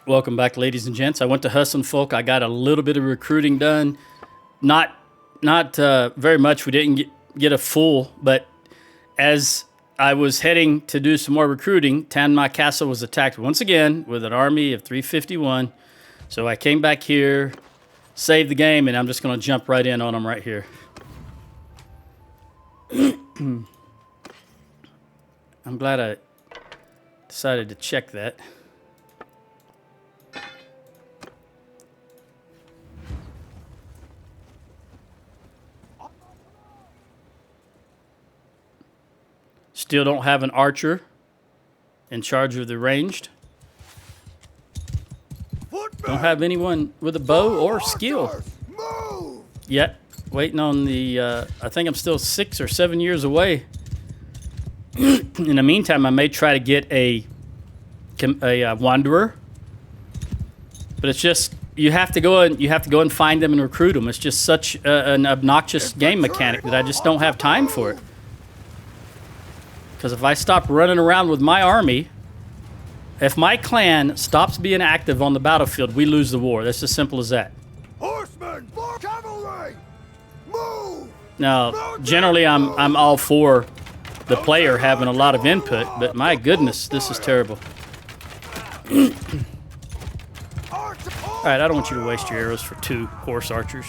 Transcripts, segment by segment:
Welcome back, ladies and gents. I went to Hustle and Folk. I got a little bit of recruiting done. Not very much. We didn't get a full, but as I was heading to do some more recruiting, Tanma Castle was attacked once again with an army of 351. So I came back here, saved the game, and I'm just going to jump right in on them right here. I'm glad I decided to check that. Still don't have an archer in charge of the ranged. Don't have anyone with a bow or skill yet. Waiting on the, I think I'm still 6 or 7 years away. In the meantime, I may try to get a wanderer. But it's just, you have to go and find them and recruit them. It's just such an obnoxious game mechanic that I just don't have time for it. Because if I stop running around with my army, if my clan stops being active on the battlefield, we lose the war. That's as simple as that. Horsemen, cavalry, move! Now, generally, I'm all for the player having a lot of input, but my goodness, this is terrible. All right, I don't want you to waste your arrows for 2 horse archers.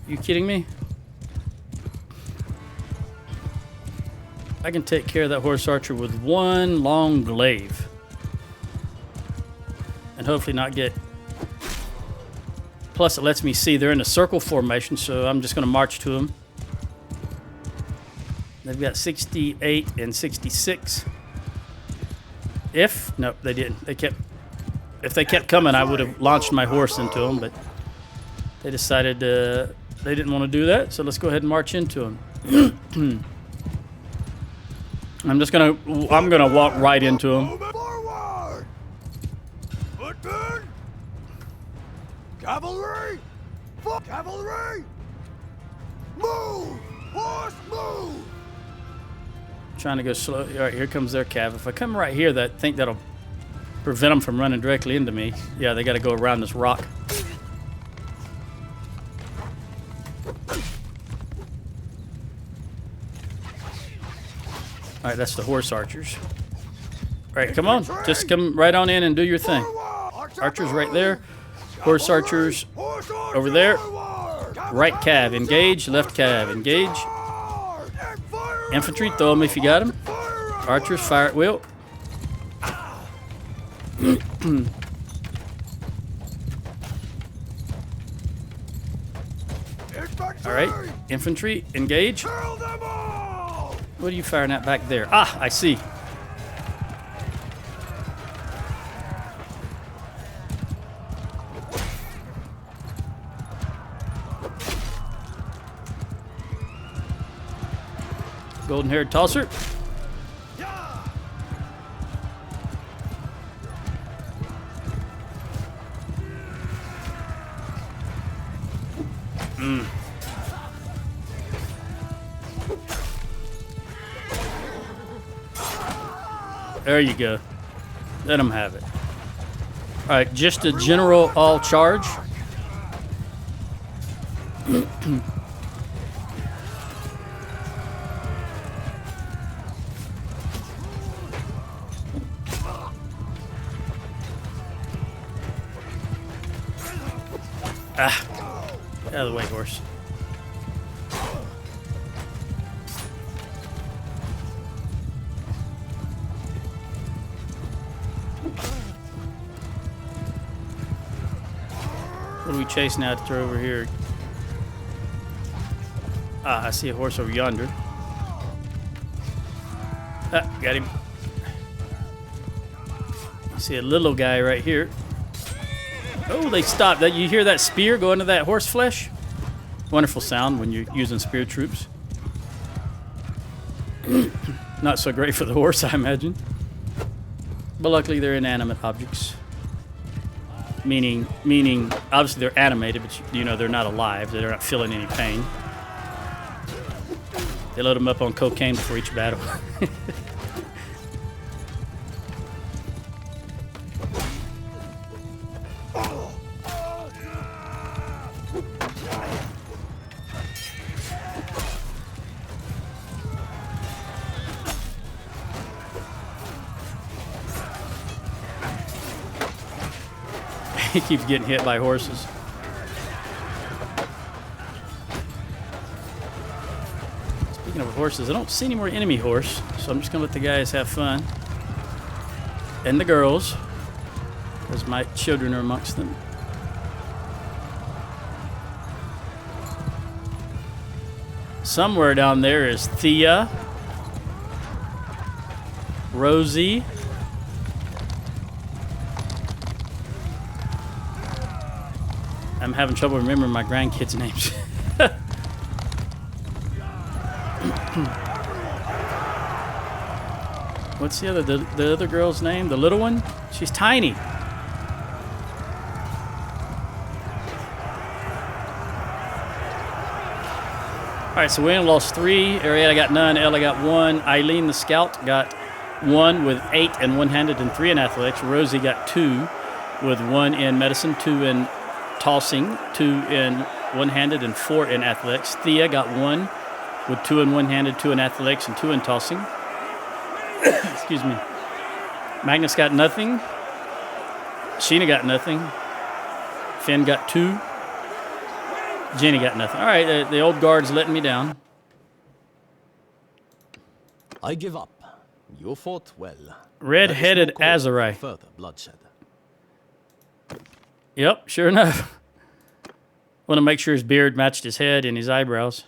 You kidding me? I can take care of that horse archer with 1 long glaive. And hopefully not get... Plus it lets me see they're in a circle formation, so I'm just going to march to them. They've got 68 and 66. Nope, they didn't. If they kept coming, I would have launched my horse into them, but they decided they didn't want to do that, so let's go ahead and march into them. I'm gonna walk right into him. Forward! Footmen! Cavalry! Cavalry! Move! Horse, move! Trying to go slow. All right, here comes their cav. If I come right here, I think that'll prevent them from running directly into me. Yeah, they got to go around this rock. All right, that's the horse archers. All right, come on. Just come right on in and do your thing. Archers right there. Horse archers over there. Right cav, engage. Left cav, engage. Infantry, throw them if you got them. Archers, fire at will. All right, infantry, engage. What are you firing at back there? Ah, I see. Golden-haired tosser. There you go. Let them have it. All right, just a general all charge. Out of the way, horse. What are we chasing after over here? Ah, I see a horse over yonder. Ah, got him. I see a little guy right here. Oh, they stopped. You hear that spear go into that horse flesh? Wonderful sound when you're using spear troops. Not so great for the horse, I imagine. But luckily they're inanimate objects. Meaning, obviously they're animated, but you know they're not alive. They're not feeling any pain. They load them up on cocaine before each battle. He keeps getting hit by horses. Speaking of horses, I don't see any more enemy horse, so I'm just gonna let the guys have fun. And the girls, as my children are amongst them. Somewhere down there is Thea, Rosie, I'm having trouble remembering my grandkids' names. What's the other girl's name? The little one? She's tiny. All right, so William lost 3. Arietta got none. Ella got 1. Eileen, the scout, got 1 with 8 in one-handed and 3 in athletics. Rosie got 2 with 1 in medicine, 2 in tossing, 2 in one-handed and 4 in athletics. Thea got 1 with 2 in one-handed, 2 in athletics, and 2 in tossing. Excuse me. Magnus got nothing. Sheena got nothing. Finn got 2. Jenny got nothing. All right, the old guard's letting me down. I give up. You fought well. Red-headed There is no cause Azurai. for further bloodshed. Yep, sure enough. Want to make sure his beard matched his head and his eyebrows.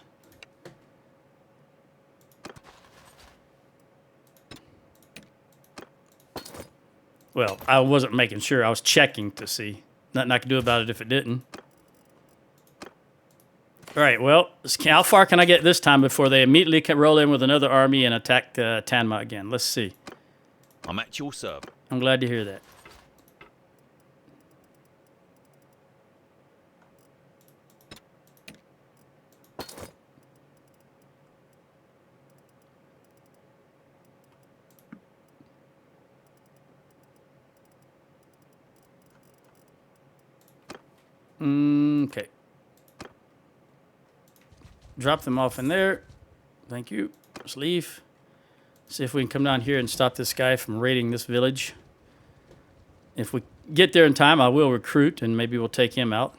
Well, I wasn't making sure. I was checking to see. Nothing I could do about it if it didn't. All right, well, how far can I get this time before they immediately can roll in with another army and attack Tanma again? Let's see. I'm at your service. I'm glad to hear that. Okay. Drop them off in there. Thank you. Let's leave. See if we can come down here and stop this guy from raiding this village. If we get there in time, I will recruit, and maybe we'll take him out.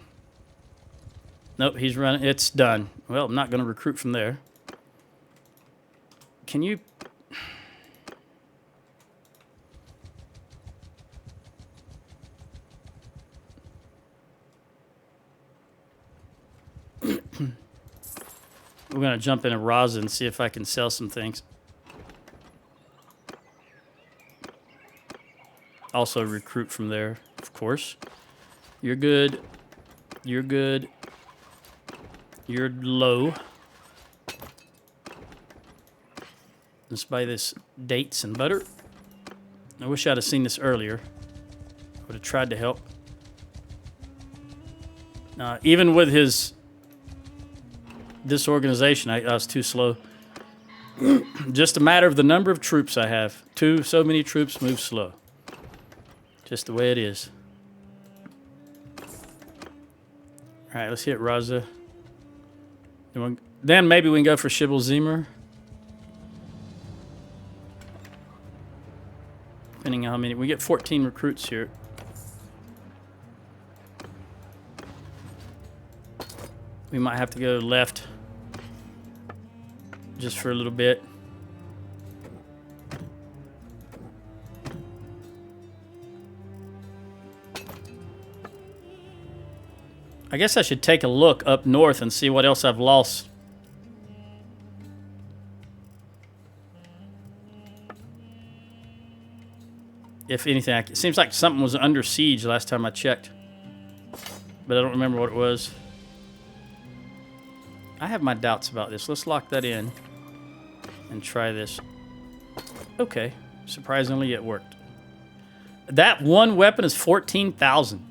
Nope, he's running. It's done. Well, I'm not going to recruit from there. Can you... We're going to jump into Raza and see if I can sell some things. Also recruit from there, of course. You're good. You're good. You're low. Let's buy this dates and butter. I wish I'd have seen this earlier. I would have tried to help. Even with his disorganization, I was too slow. Just a matter of the number of troops I have. So many troops move slow. Just the way it is. All right, let's hit Raza. Then maybe we can go for Shibble Zemer. Depending on how many. We get 14 recruits here. We might have to go left just for a little bit. I guess I should take a look up north and see what else I've lost. If anything, it seems like something was under siege last time I checked. But I don't remember what it was. I have my doubts about this. Let's lock that in and try this. Okay. Surprisingly, it worked. That one weapon is 14,000.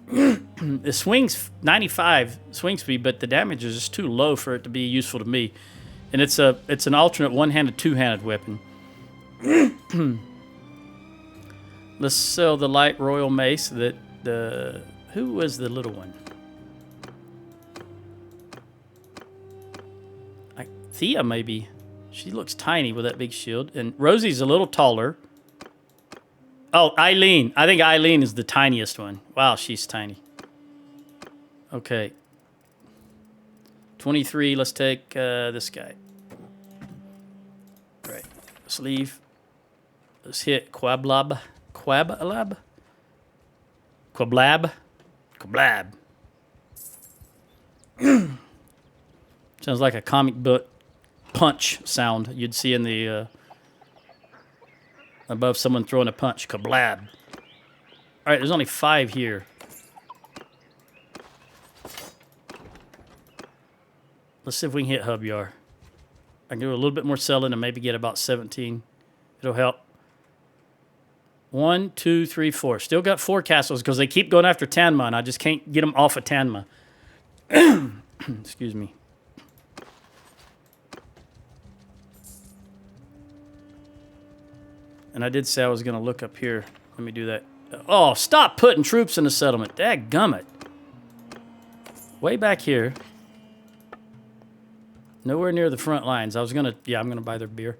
It swings 95 swing speed, but the damage is just too low for it to be useful to me. And it's an alternate one-handed, two-handed weapon. Let's sell the light royal mace. Who was the little one? Thea, maybe. She looks tiny with that big shield. And Rosie's a little taller. Oh, Eileen. I think Eileen is the tiniest one. Wow, she's tiny. Okay. 23. Let's take this guy. Right. Let's leave. Let's hit Quablab. Quablab? Quablab? Quablab. Sounds like a comic book punch sound you'd see in the above someone throwing a punch. Kablab. All right, there's only 5 here. Let's see if we can hit Hub Yar. I can do a little bit more selling and maybe get about 17. It'll help. 1, 2, 3, 4. Still got 4 castles because they keep going after Tanma, and I just can't get them off of Tanma. Excuse me. And I did say I was going to look up here. Let me do that. Oh, stop putting troops in the settlement. Dadgummit. Way back here. Nowhere near the front lines. I was going to... Yeah, I'm going to buy their beer.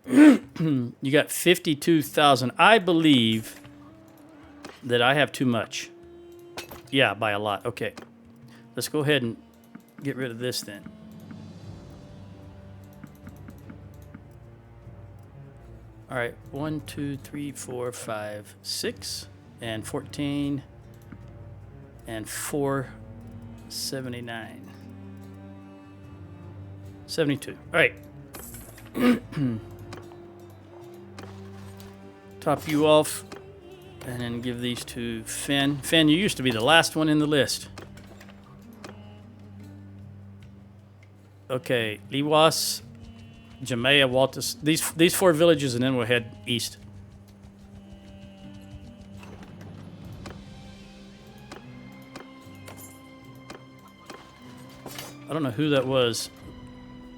You got 52,000. I believe that I have too much. Yeah, by a lot. Okay. Let's go ahead and get rid of this then. All right, 1, 2, 3, 4, 5, 6, and 14, and 4, 79. 72. All right. Top you off, and then give these to Finn. Finn, you used to be the last one in the list. Okay, Liwas, Jamea, Waltus. These 4 villages, and then we'll head east. I don't know who that was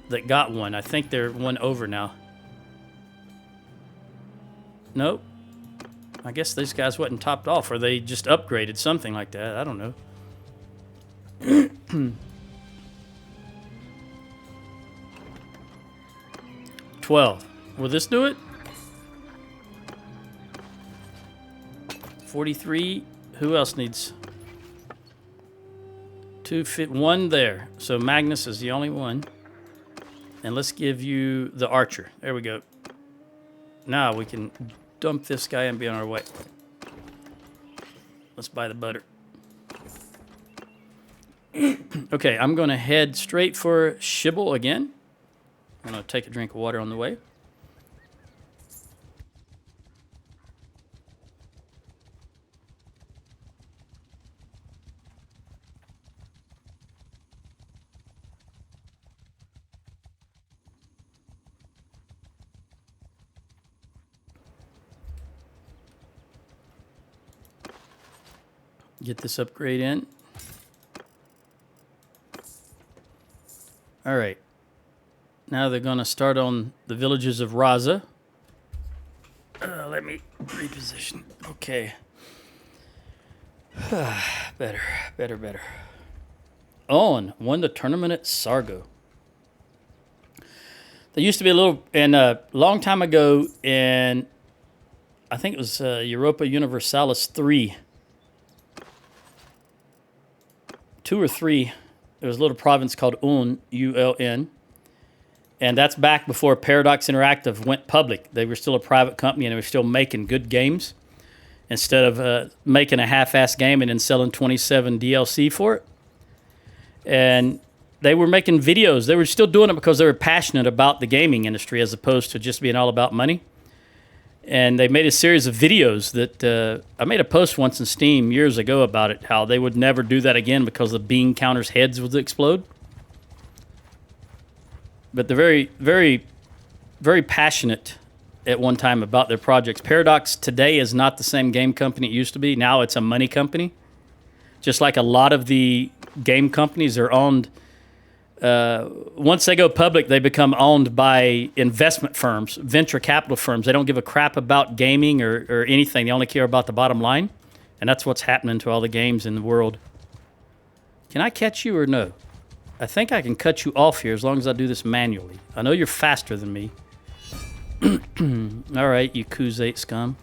that got one. I think they're one over now. Nope. I guess these guys wasn't topped off, or they just upgraded, something like that. I don't know. 12. Will this do it? 43. Who else needs? 2 fit 1 there. So Magnus is the only one. And let's give you the archer. There we go. Now we can dump this guy and be on our way. Let's buy the butter. Okay, I'm going to head straight for Shibble again. I'm going to take a drink of water on the way. Get this upgrade in. All right. Now they're going to start on the villages of Raza. Let me reposition. Okay. Better. On. Won the tournament at Sargo. There used to be a little, and a long time ago in, I think it was Europa Universalis 3. 2 or 3. There was a little province called Uln, U-L-N. And that's back before Paradox Interactive went public. They were still a private company, and they were still making good games instead of making a half-assed game and then selling 27 DLC for it. And they were making videos. They were still doing it because they were passionate about the gaming industry as opposed to just being all about money. And they made a series of videos that I made a post once in Steam years ago about it, how they would never do that again because the bean counters' heads would explode. But they're very, very, very passionate at one time about their projects. Paradox today is not the same game company it used to be. Now it's a money company. Just like a lot of the game companies are owned. Once they go public, they become owned by investment firms, venture capital firms. They don't give a crap about gaming or anything. They only care about the bottom line. And that's what's happening to all the games in the world. Can I catch you or no? I think I can cut you off here as long as I do this manually. I know you're faster than me. All right, you Kuzate scum.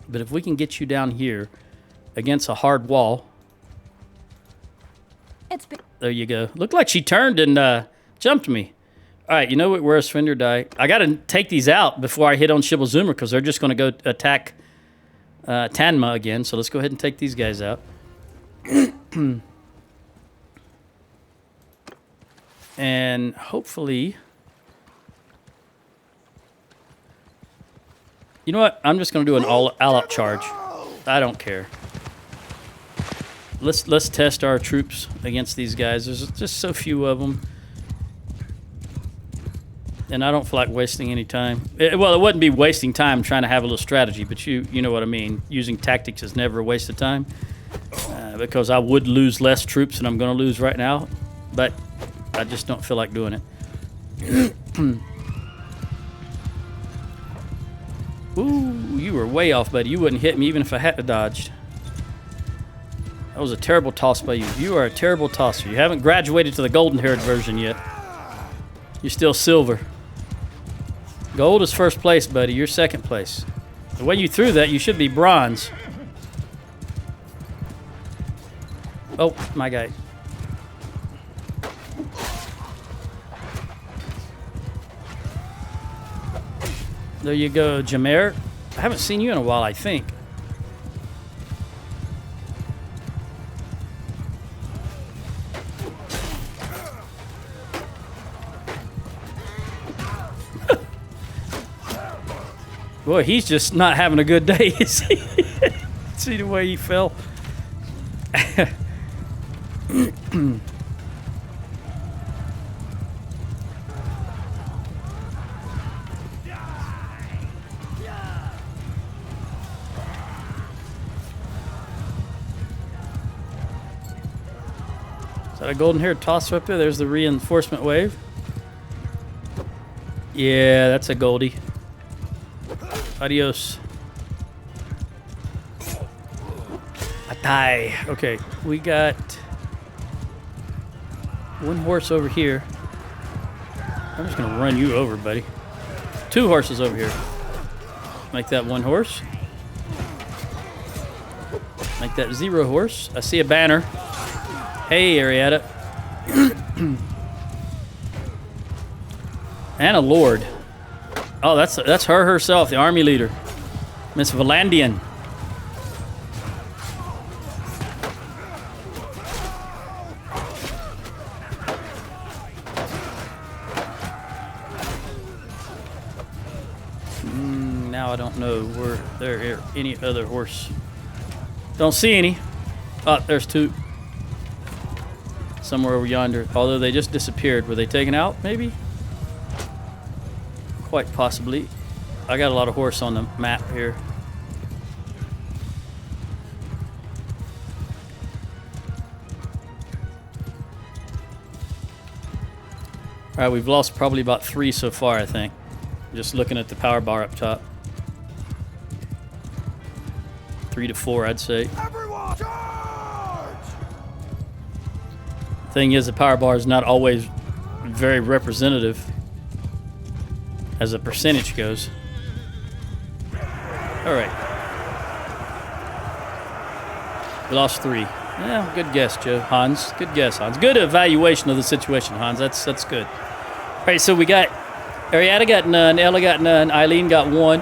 But if we can get you down here against a hard wall. There you go. Looked like she turned and jumped me. All right, you know what? Where's Fender die? I got to take these out before I hit on Shibble Zoomer because they're just going to go attack Tanma again. So let's go ahead and take these guys out. And hopefully... You know what? I'm just going to do an all-out charge. I don't care. Let's test our troops against these guys. There's just so few of them. And I don't feel like wasting any time. Well, it wouldn't be wasting time trying to have a little strategy, but you know what I mean. Using tactics is never a waste of time. Because I would lose less troops than I'm going to lose right now. But I just don't feel like doing it. Ooh, you were way off, buddy. You wouldn't hit me even if I had dodged. That was a terrible toss by you. You are a terrible tosser. You haven't graduated to the golden-haired version yet. You're still silver. Gold is first place, buddy. You're second place. The way you threw that, you should be bronze. Oh, my guy. There you go, Jameer. I haven't seen you in a while, I think. Boy, he's just not having a good day, is he? See the way he fell? Is that a golden-haired tosser up there? There's the reinforcement wave. Yeah, that's a Goldie. Adios. Atai. Okay, we got one horse over here. I'm just gonna run you over, buddy. Two horses over here. Make that one horse. Make that 0 horse. I see a banner. Hey, Arietta. And a lord. Oh, that's her herself, the army leader, Miss Valandian. Now I don't know where there are any other horse. Don't see any. Oh, there's 2. Somewhere over yonder. Although they just disappeared. Were they taken out, maybe? Quite possibly. I got a lot of horse on the map here. Alright, we've lost probably about 3 so far, I think. Just looking at the power bar up top. 3 to 4, I'd say. Everyone, charge! Thing is, the power bar is not always very representative as a percentage goes. All right. We lost 3. Yeah, good guess, Joe. Hans, good guess, Hans. Good evaluation of the situation, Hans. That's good. All right, so we got Arietta got none, Ella got none, Eileen got 1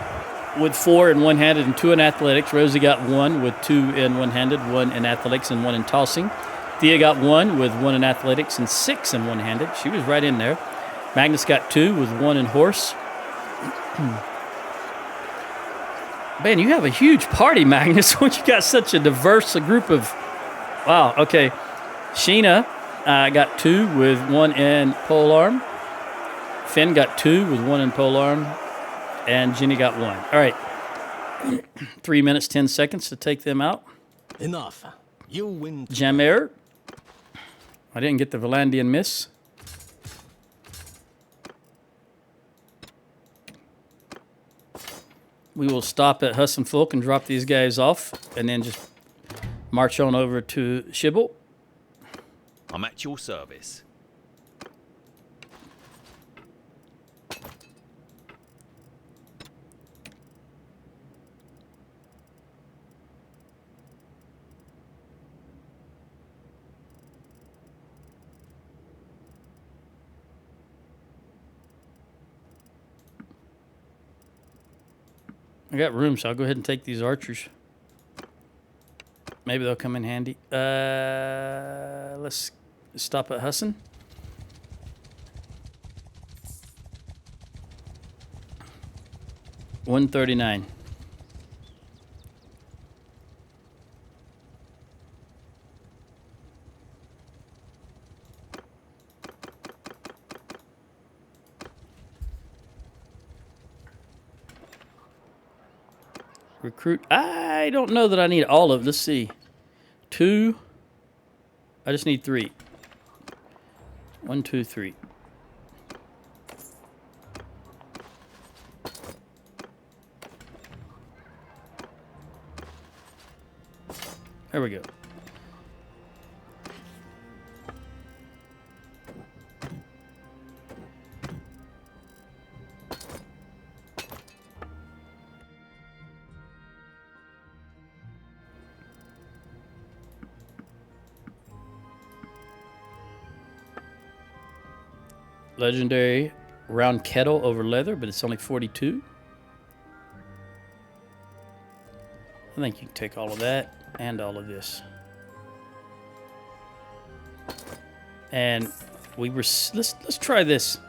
with 4 in one-handed and 2 in athletics. Rosie got 1 with 2 in one-handed, 1 in athletics and 1 in tossing. Thea got 1 with 1 in athletics and 6 in one-handed. She was right in there. Magnus got 2 with 1 in horse. Man, you have a huge party, Magnus, when you got such a diverse group of... Wow, okay. Sheena got 2 with 1 in polearm. Finn got 2 with 1 in polearm. And Jenny got 1. All right. 3 minutes, 10 seconds to take them out. Enough. You win. Jameer. I didn't get the Valandian miss. We will stop at Huss and Folk and drop these guys off, and then just march on over to Shibble. I'm at your service. I got room, so I'll go ahead and take these archers. Maybe they'll come in handy. Let's stop at Husson. $139. Recruit. I don't know that I need all of. Let's see. 2. I just need 3. 1, 2, 3. There we go. Legendary round kettle over leather, but it's only 42. I think you can take all of that and all of this. And we were let's try this.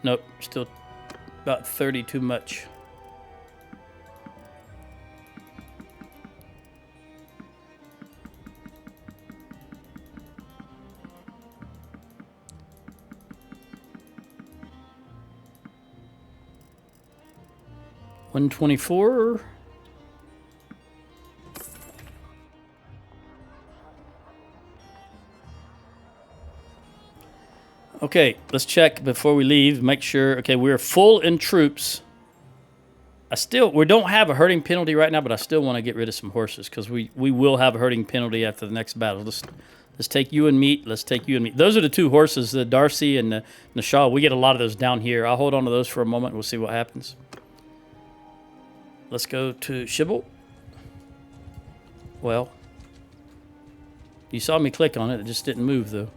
Nope, still about 30 too much. $124. Okay, let's check before we leave. Make sure. Okay, we're full in troops. We don't have a herding penalty right now, but I still want to get rid of some horses because we will have a herding penalty after the next battle. Let's take you and meat. Let's take you and meat. Those are the 2 horses, the Darcy and the Shaw. We get a lot of those down here. I'll hold on to those for a moment. We'll see what happens. Let's go to Shibble. Well, you saw me click on it. It just didn't move, though.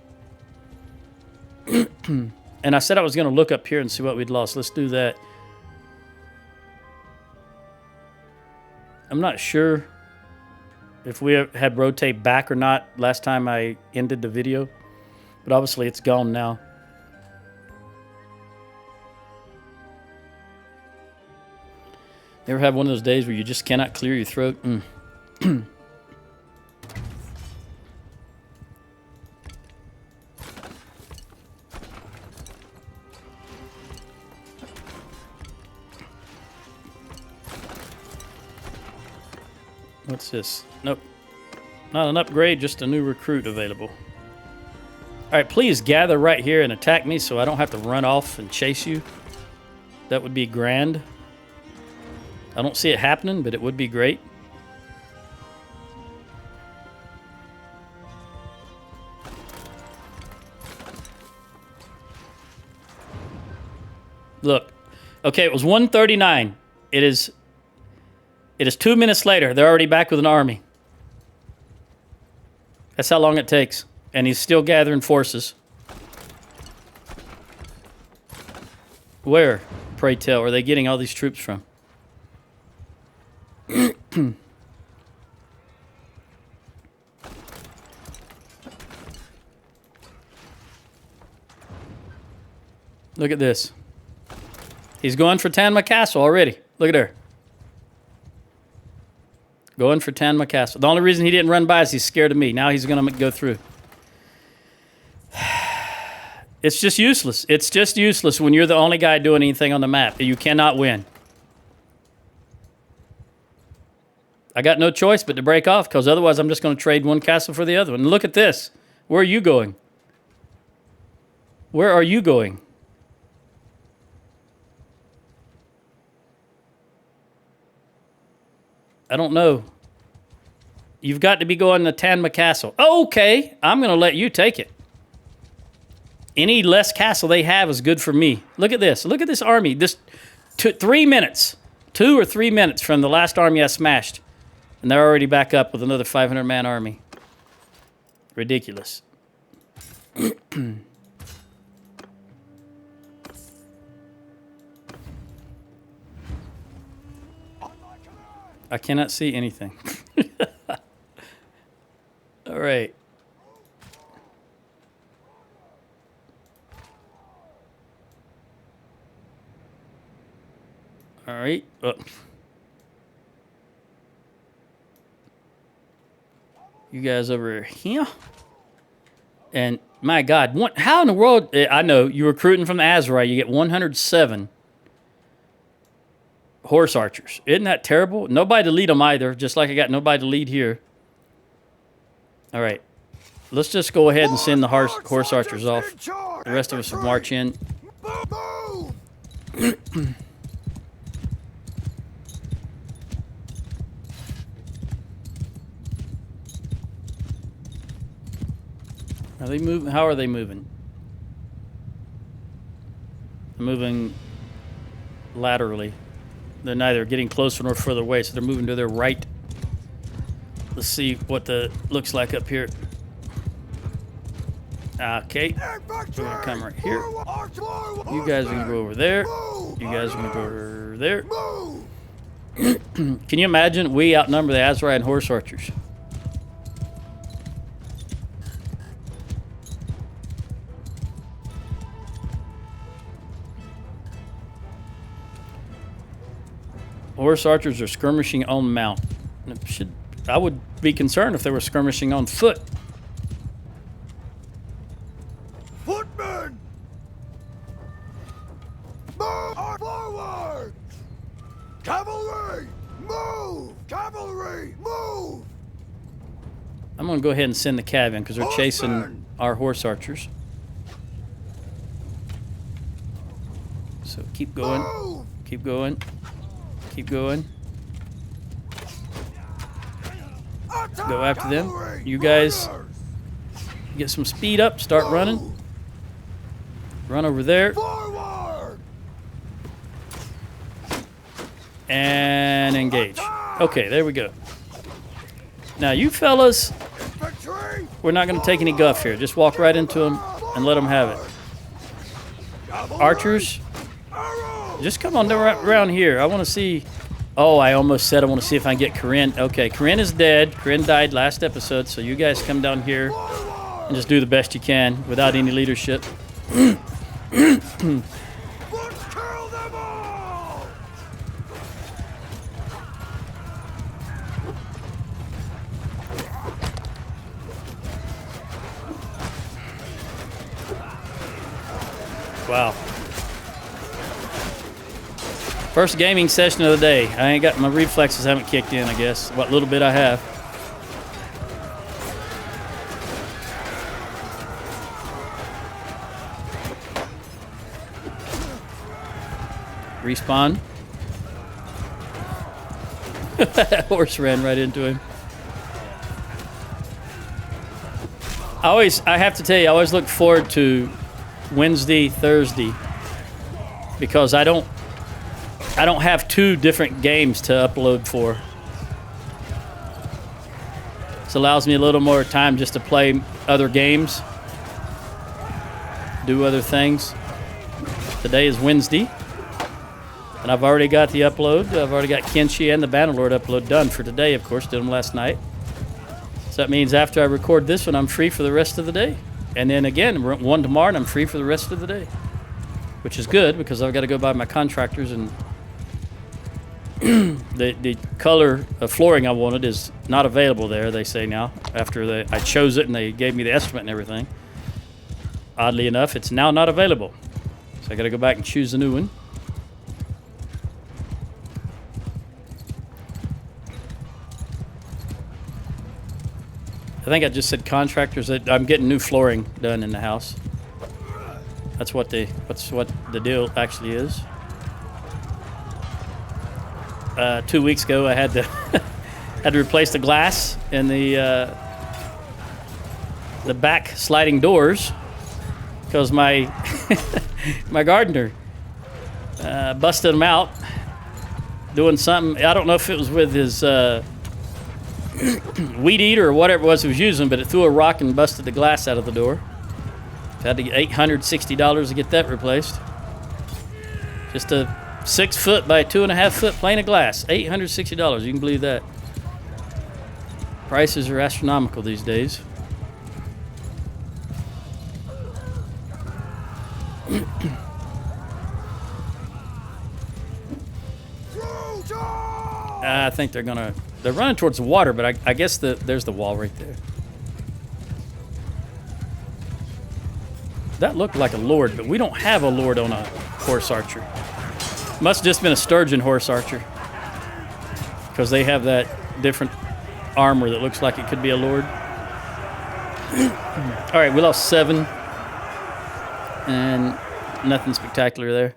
And I said I was going to look up here and see what we'd lost. Let's do that. I'm not sure if we had rotate back or not last time I ended the video. But obviously it's gone now. You ever have one of those days where you just cannot clear your throat? What's this? Nope. Not an upgrade, just a new recruit available. Alright, please gather right here and attack me so I don't have to run off and chase you. That would be grand. I don't see it happening, but it would be great. Look. Okay, it was 139. It is 2 minutes later. They're already back with an army. That's how long it takes. And he's still gathering forces. Where, pray tell, are they getting all these troops from? Look at this. He's going for Tanma Castle already. Look at her. Going for Tanma Castle. The only reason he didn't run by is he's scared of me. Now he's going to go through. It's just useless. It's just useless when you're the only guy doing anything on the map. You cannot win. I got no choice but to break off because otherwise I'm just going to trade one castle for the other one. And look at this. Where are you going? Where are you going? I don't know. You've got to be going to Tanma Castle. Okay, I'm going to let you take it. Any less castle they have is good for me. Look at this. Look at this army. This 3 minutes. 2 or 3 minutes from the last army I smashed. And they're already back up with another 500-man army. Ridiculous. I cannot see anything. All right. All right. You guys over here. And my God, how in the world? I know you're recruiting from the Azrai. You get 107 horse archers. Isn't that terrible? Nobody to lead them either. Just like I got nobody to lead here. All right. Let's just go ahead and send the horse archers off. The rest of us will march in. Are they moving? How are they moving? They're moving laterally. They're neither getting closer nor further away, so they're moving to their right. Let's see what the looks like up here. Okay, we're gonna come right here. You guys are gonna go over there. You guys are gonna go over there. Can you imagine? We outnumber the Azrai and horse archers. Horse archers are skirmishing on mount. I would be concerned if they were skirmishing on foot. Footmen! Move forward! Cavalry! Move! Cavalry! Move! I'm going to go ahead and send the cav in because they're chasing our horse archers. So keep going. Move! Keep going. Keep going. Go after them. You guys get some speed up. Start running. Run over there. Forward! And engage. Okay, there we go. Now you fellas, Infantry! we're not going to take any guff here. Just walk right into them and let them have it. Archers, just come on around here. I want to see. Oh, I almost said I want to see if I can get Corinne. Okay, Corinne is dead. Corinne died last episode, so you guys come down here and just do the best you can without any leadership. Let's kill them all! Wow. First gaming session of the day. I ain't got my reflexes haven't kicked in, I guess. What little bit I have. Respawn. That horse ran right into him. I have to tell you, I always look forward to Wednesday, Thursday, because I don't have two different games to upload for. This allows me a little more time just to play other games, do other things. Today is Wednesday, and I've already got the upload. I've already got Kenshi and the Bannerlord upload done for today, of course. Did them last night. So that means after I record this one, I'm free for the rest of the day. And then again, one tomorrow, and I'm free for the rest of the day, which is good because I've got to go buy my contractors, and the color of flooring I wanted is not available there, they say now, after I chose it and they gave me the estimate and everything. Oddly enough, it's now not available. So I got to go back and choose a new one. I think I just said contractors. I'm getting new flooring done in the house. That's what the deal actually is. 2 weeks ago, I had to replace the glass in the back sliding doors because my my gardener busted them out doing something. I don't know if it was with his weed eater or whatever it was he was using, but it threw a rock and busted the glass out of the door. Had to get $860 to get that replaced. Just a 6 foot by 2.5 foot pane of glass. $860. You can believe that. Prices are astronomical these days. I think they're running towards the water, but I guess there's the wall right there. That looked like a lord, but we don't have a lord on a horse archer. Must have just been a Sturgian horse archer, because they have that different armor that looks like it could be a lord. All right, we lost 7, and nothing spectacular there.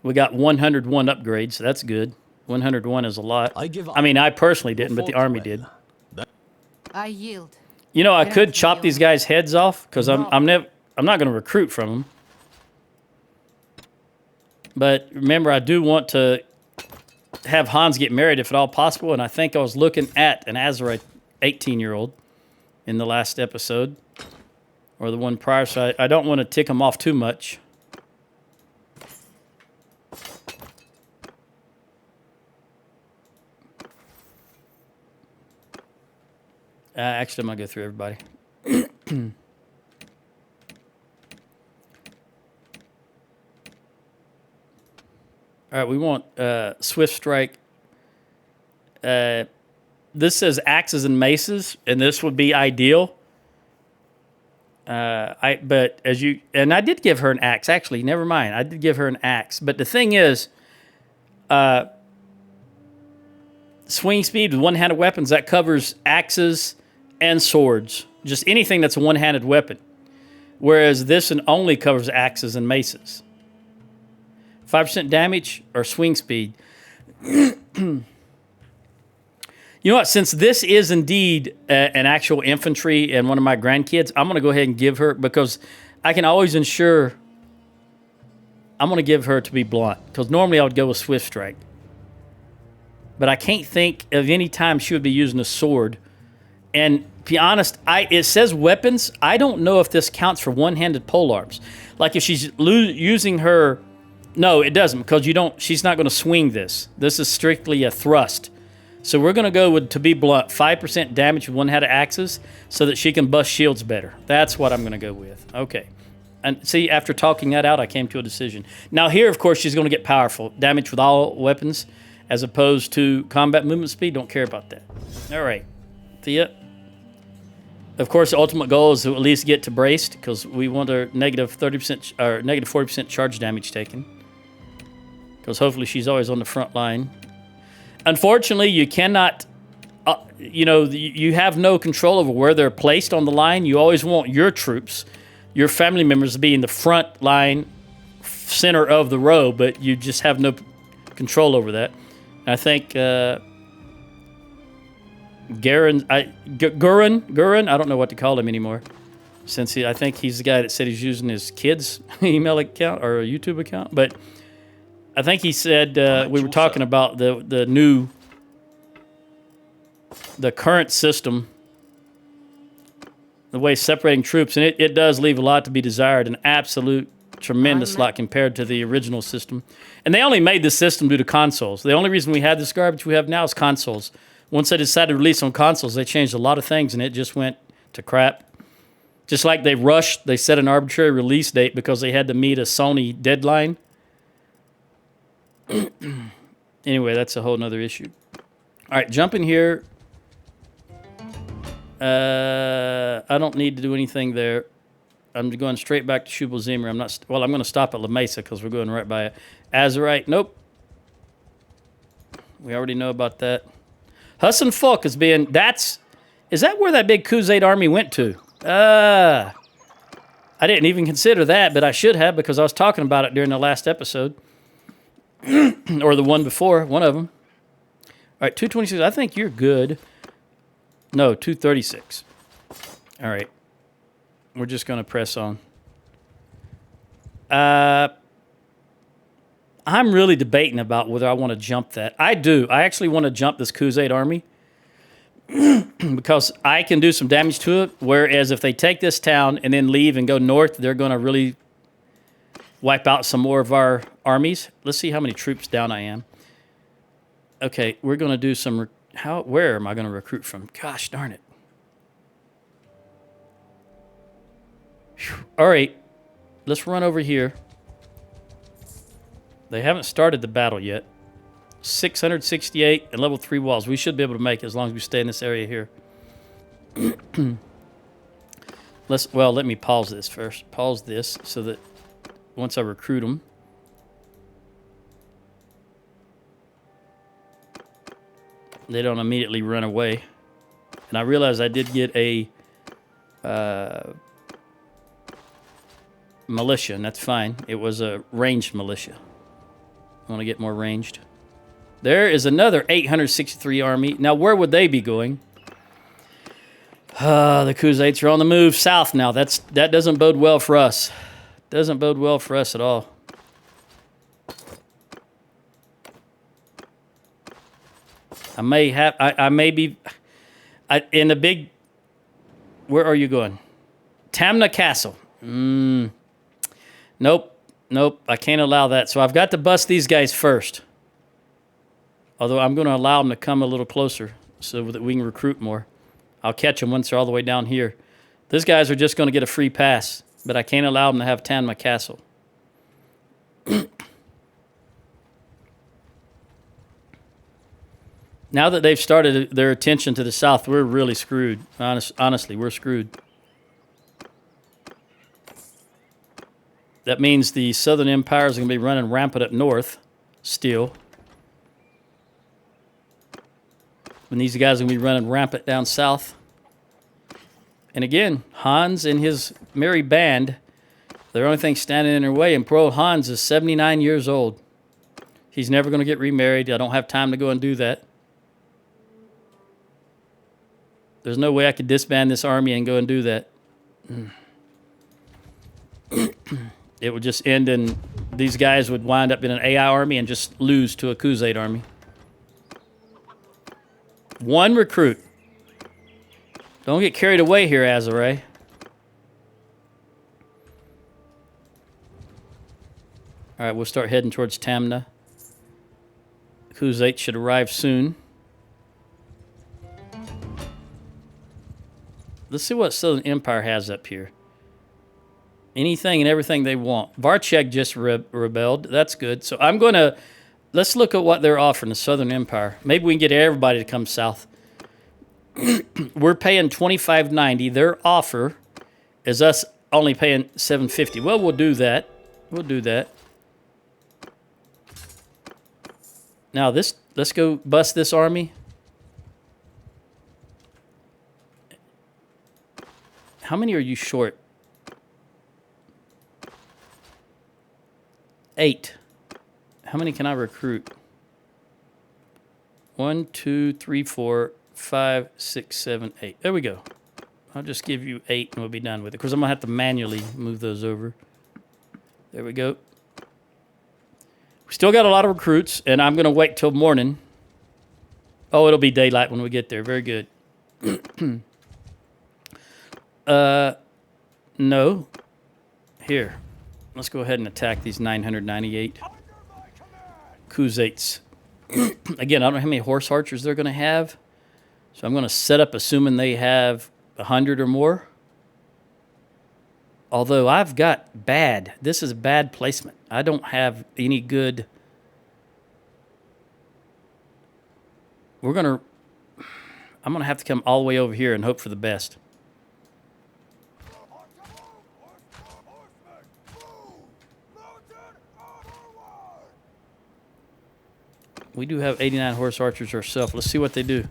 We got 101 upgrades, so that's good. 101 is a lot. I mean, I personally didn't, but the army did. I yield. You know, I could chop these guys' heads off, because I'm not going to recruit from them. But remember, I do want to have Hans get married if at all possible, and I think I was looking at an Azerite 18-year-old in the last episode, or the one prior, so I don't want to tick him off too much. Actually, I'm going to go through everybody. All right, we want Swift Strike. This says axes and maces, and this would be ideal. But as you, and I did give her an axe. Actually, never mind. I did give her an axe. But the thing is, swing speed with one-handed weapons, that covers axes and swords. Just anything that's a one-handed weapon. Whereas this one only covers axes and maces. 5% damage or swing speed. You know what? Since this is indeed an actual infantry and one of my grandkids, I'm going to go ahead and give her, because I can always ensure, I'm going to give her to be blunt. Because normally I would go with Swift Strike. But I can't think of any time she would be using a sword. And to be honest, it says weapons. I don't know if this counts for one-handed polearms. Like if she's using her... No, it doesn't, because she's not going to swing this. This is strictly a thrust. So we're going to go with, to be blunt, 5% damage with one-handed axes so that she can bust shields better. That's what I'm going to go with. Okay. And see, after talking that out, I came to a decision. Now here, of course, she's going to get powerful. Damage with all weapons as opposed to combat movement speed. Don't care about that. All right. Thea. Of course, the ultimate goal is to at least get to braced, because we want our negative 30% or negative 40% charge damage taken. Because hopefully she's always on the front line. Unfortunately, you cannot, you have no control over where they're placed on the line. You always want your troops, your family members, to be in the front line, center of the row, but you just have no control over that. I think Gurren, I don't know what to call him anymore. Since I think he's the guy that said he's using his kid's email account or a YouTube account. But I think he said we were talking about the current system, the way separating troops, and it does leave a lot to be desired, an absolute tremendous lot compared to the original system. And they only made this system due to consoles. The only reason we have this garbage we have now is consoles. Once they decided to release on consoles, they changed a lot of things, and it just went to crap. Just like they set an arbitrary release date because they had to meet a Sony deadline. Anyway, that's a whole nother issue. All right, jump in here. I don't need to do anything there. I'm going straight back to Shubal Zimmer. I'm going to stop at La Mesa because we're going right by it. Azerite, nope. We already know about that. Hassan Falk is being... Is that where that big Khuzait army went to? I didn't even consider that, but I should have, because I was talking about it during the last episode. Or the one before, one of them. All right, 226. I think you're good. No, 236. All right. We're just going to press on. I'm really debating about whether I want to jump that. I do. I actually want to jump this Khuzait army because I can do some damage to it, whereas if they take this town and then leave and go north, they're going to really wipe out some more of our armies. Let's see how many troops down I am. Okay, we're going to do some... Where am I going to recruit from? Gosh darn it. Whew. All right, let's run over here. They haven't started the battle yet. 668 and level 3 walls. We should be able to make it as long as we stay in this area here. Let me pause this first. Pause this so that once I recruit them, they don't immediately run away. And I realized I did get a militia, and that's fine. It was a ranged militia. I want to get more ranged. There is another 863 army. Now, where would they be going? The Khuzaits are on the move south now. That doesn't bode well for us. Doesn't bode well for us at all. I may be in the big... Where are you going? Tamna Castle. Nope. I can't allow that. So I've got to bust these guys first. Although I'm going to allow them to come a little closer so that we can recruit more. I'll catch them once they're all the way down here. These guys are just going to get a free pass, but I can't allow them to have Tamna Castle. Now that they've started their attention to the south, we're really screwed. Honestly, we're screwed. That means the Southern Empire is going to be running rampant up north still. And these guys are going to be running rampant down south. And again, Hans and his merry band, the only thing standing in their way. And poor old Hans is 79 years old. He's never going to get remarried. I don't have time to go and do that. There's no way I could disband this army and go and do that. It would just end in these guys would wind up in an AI army and just lose to a Khuzait army. One recruit. Don't get carried away here, Azaray. All right, we'll start heading towards Tamna. Khuzait should arrive soon. Let's see what Southern Empire has up here. Anything and everything they want. Varchek just rebelled. That's good. So I'm going to... Let's look at what they're offering the Southern Empire. Maybe we can get everybody to come south. We're paying $25.90. Their offer is us only paying $7.50. Well, we'll do that. We'll do that. Now, let's go bust this army. How many are you short? 8. How many can I recruit? 1, 2, 3, 4, 5, 6, 7, 8. There we go. I'll just give you 8 and we'll be done with it. Because I'm going to have to manually move those over. There we go. We still got a lot of recruits, and I'm going to wait till morning. Oh, it'll be daylight when we get there. Very good. No. Here. Let's go ahead and attack these 998 Khuzaits. Again, I don't know how many horse archers they're going to have. So I'm going to set up assuming they have 100 or more. Although I've got bad. This is bad placement. I don't have any good. I'm going to have to come all the way over here and hope for the best. We do have 89 horse archers ourselves. Let's see what they do.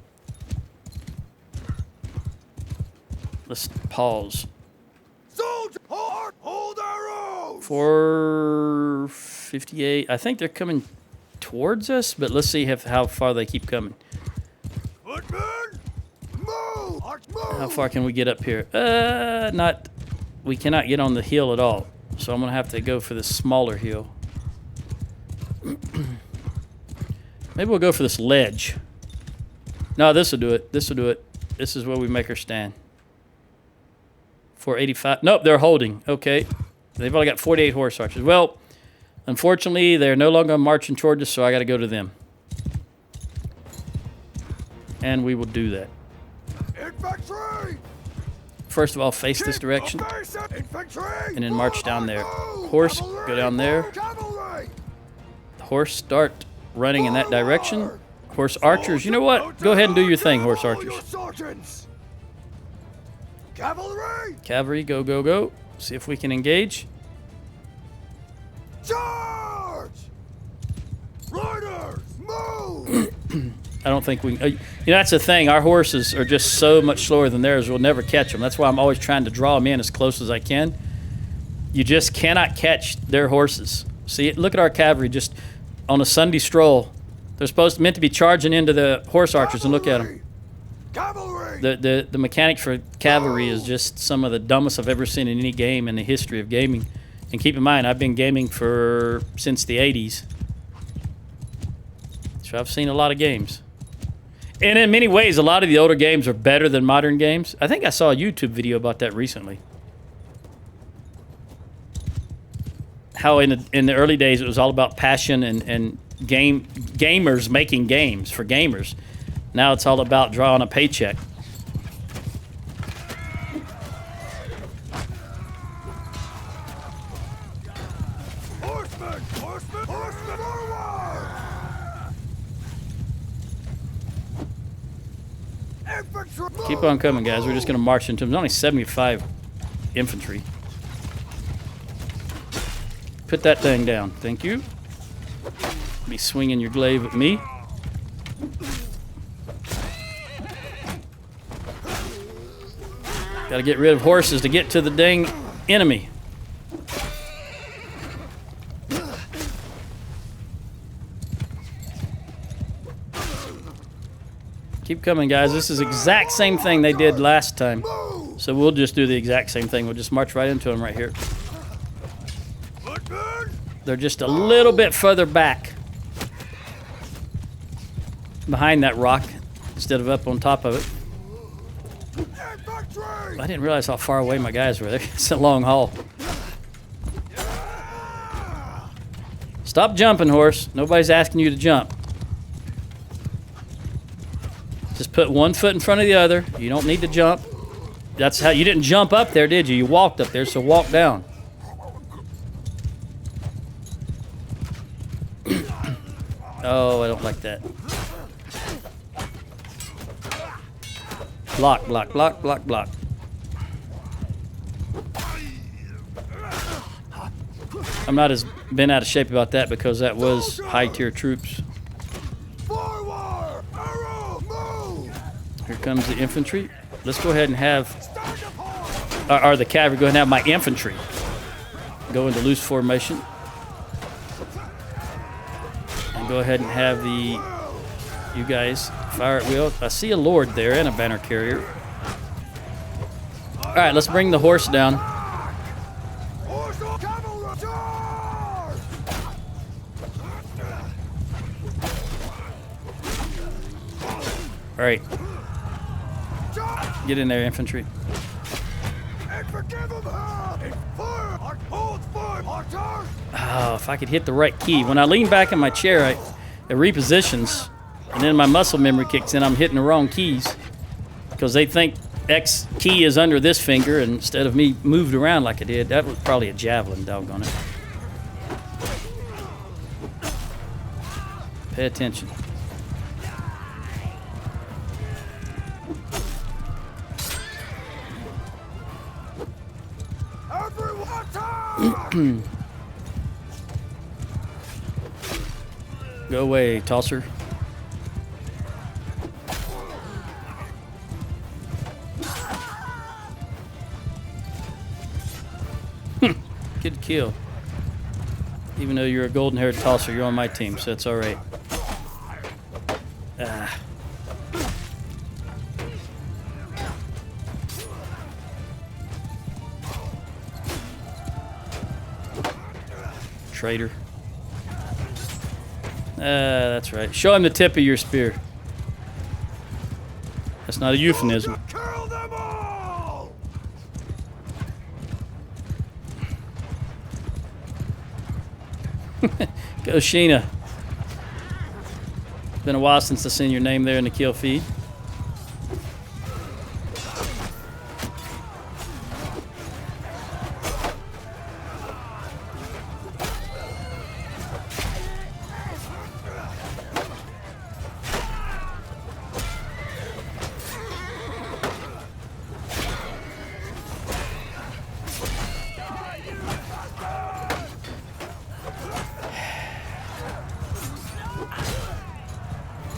Let's pause. Soldier, hold arrows. 458. I think they're coming towards us, but let's see how far they keep coming. Footmen, move. How far can we get up here? We cannot get on the hill at all. So I'm going to have to go for this smaller hill. Maybe we'll go for this ledge. No, this will do it. This will do it. This is where we make our stand. 485. Nope, they're holding. Okay. They've only got 48 horse archers. Well, unfortunately, they're no longer marching toward us, so I got to go to them. And we will do that. Infantry! First of all, face this direction, Infantry! and then march down there. Horse, go down there. Cavalry! Horse, start running in that direction. Horse archers, you know what? Go ahead and do your thing, horse archers. Cavalry! Cavalry, go, go, go. See if we can engage. Charge! Riders, move! I don't think we... you know, that's the thing. Our horses are just so much slower than theirs. We'll never catch them. That's why I'm always trying to draw them in as close as I can. You just cannot catch their horses. See, look at our cavalry just on a Sunday stroll. They're meant to be charging into the horse archers, and look at them. Cavalry! The mechanic for cavalry is just some of the dumbest I've ever seen in any game in the history of gaming. And keep in mind, I've been gaming since the 80s. So I've seen a lot of games. And in many ways, a lot of the older games are better than modern games. I think I saw a YouTube video about that recently. How in the early days, it was all about passion and gamers making games for gamers. Now it's all about drawing a paycheck. Horsemen! Horsemen! Horsemen! Forward! Infantry! Keep on coming, guys. We're just going to march into them. There's only 75 infantry. Put that thing down. Thank you. Be swinging your glaive at me. Got to get rid of horses to get to the dang enemy. Keep coming, guys. This is the exact same thing they did last time. So we'll just do the exact same thing. We'll just march right into them right here. They're just a little bit further back behind that rock instead of up on top of it. I didn't realize how far away my guys were. It's a long haul. Stop jumping, horse. Nobody's asking you to jump. Just put one foot in front of the other. You don't need to jump. That's how you didn't jump up there, did you? You walked up there, so walk down. Oh, I don't like that. Block, block, block, block, block. I'm not as bent out of shape about that because that was high-tier troops. Forward! Arrow, move! Here comes the infantry. Let's go ahead and have, or the cavalry, go ahead and have my infantry go into loose formation. And go ahead and have you guys fire at will. I see a lord there and a banner carrier. All right, let's bring the horse down. All right. Get in there, infantry. Oh, if I could hit the right key. When I lean back in my chair, it repositions, and then my muscle memory kicks in. I'm hitting the wrong keys because they think X key is under this finger, and instead of me moved around like I did, that was probably a javelin, doggone it. Pay attention. Go away, tosser. Good kill. Even though you're a golden-haired tosser, you're on my team, so that's all right. Ah. Traitor. That's right. Show him the tip of your spear. That's not a euphemism. Kill them all! Go, Sheena. It's been a while since I seen your name there in the kill feed.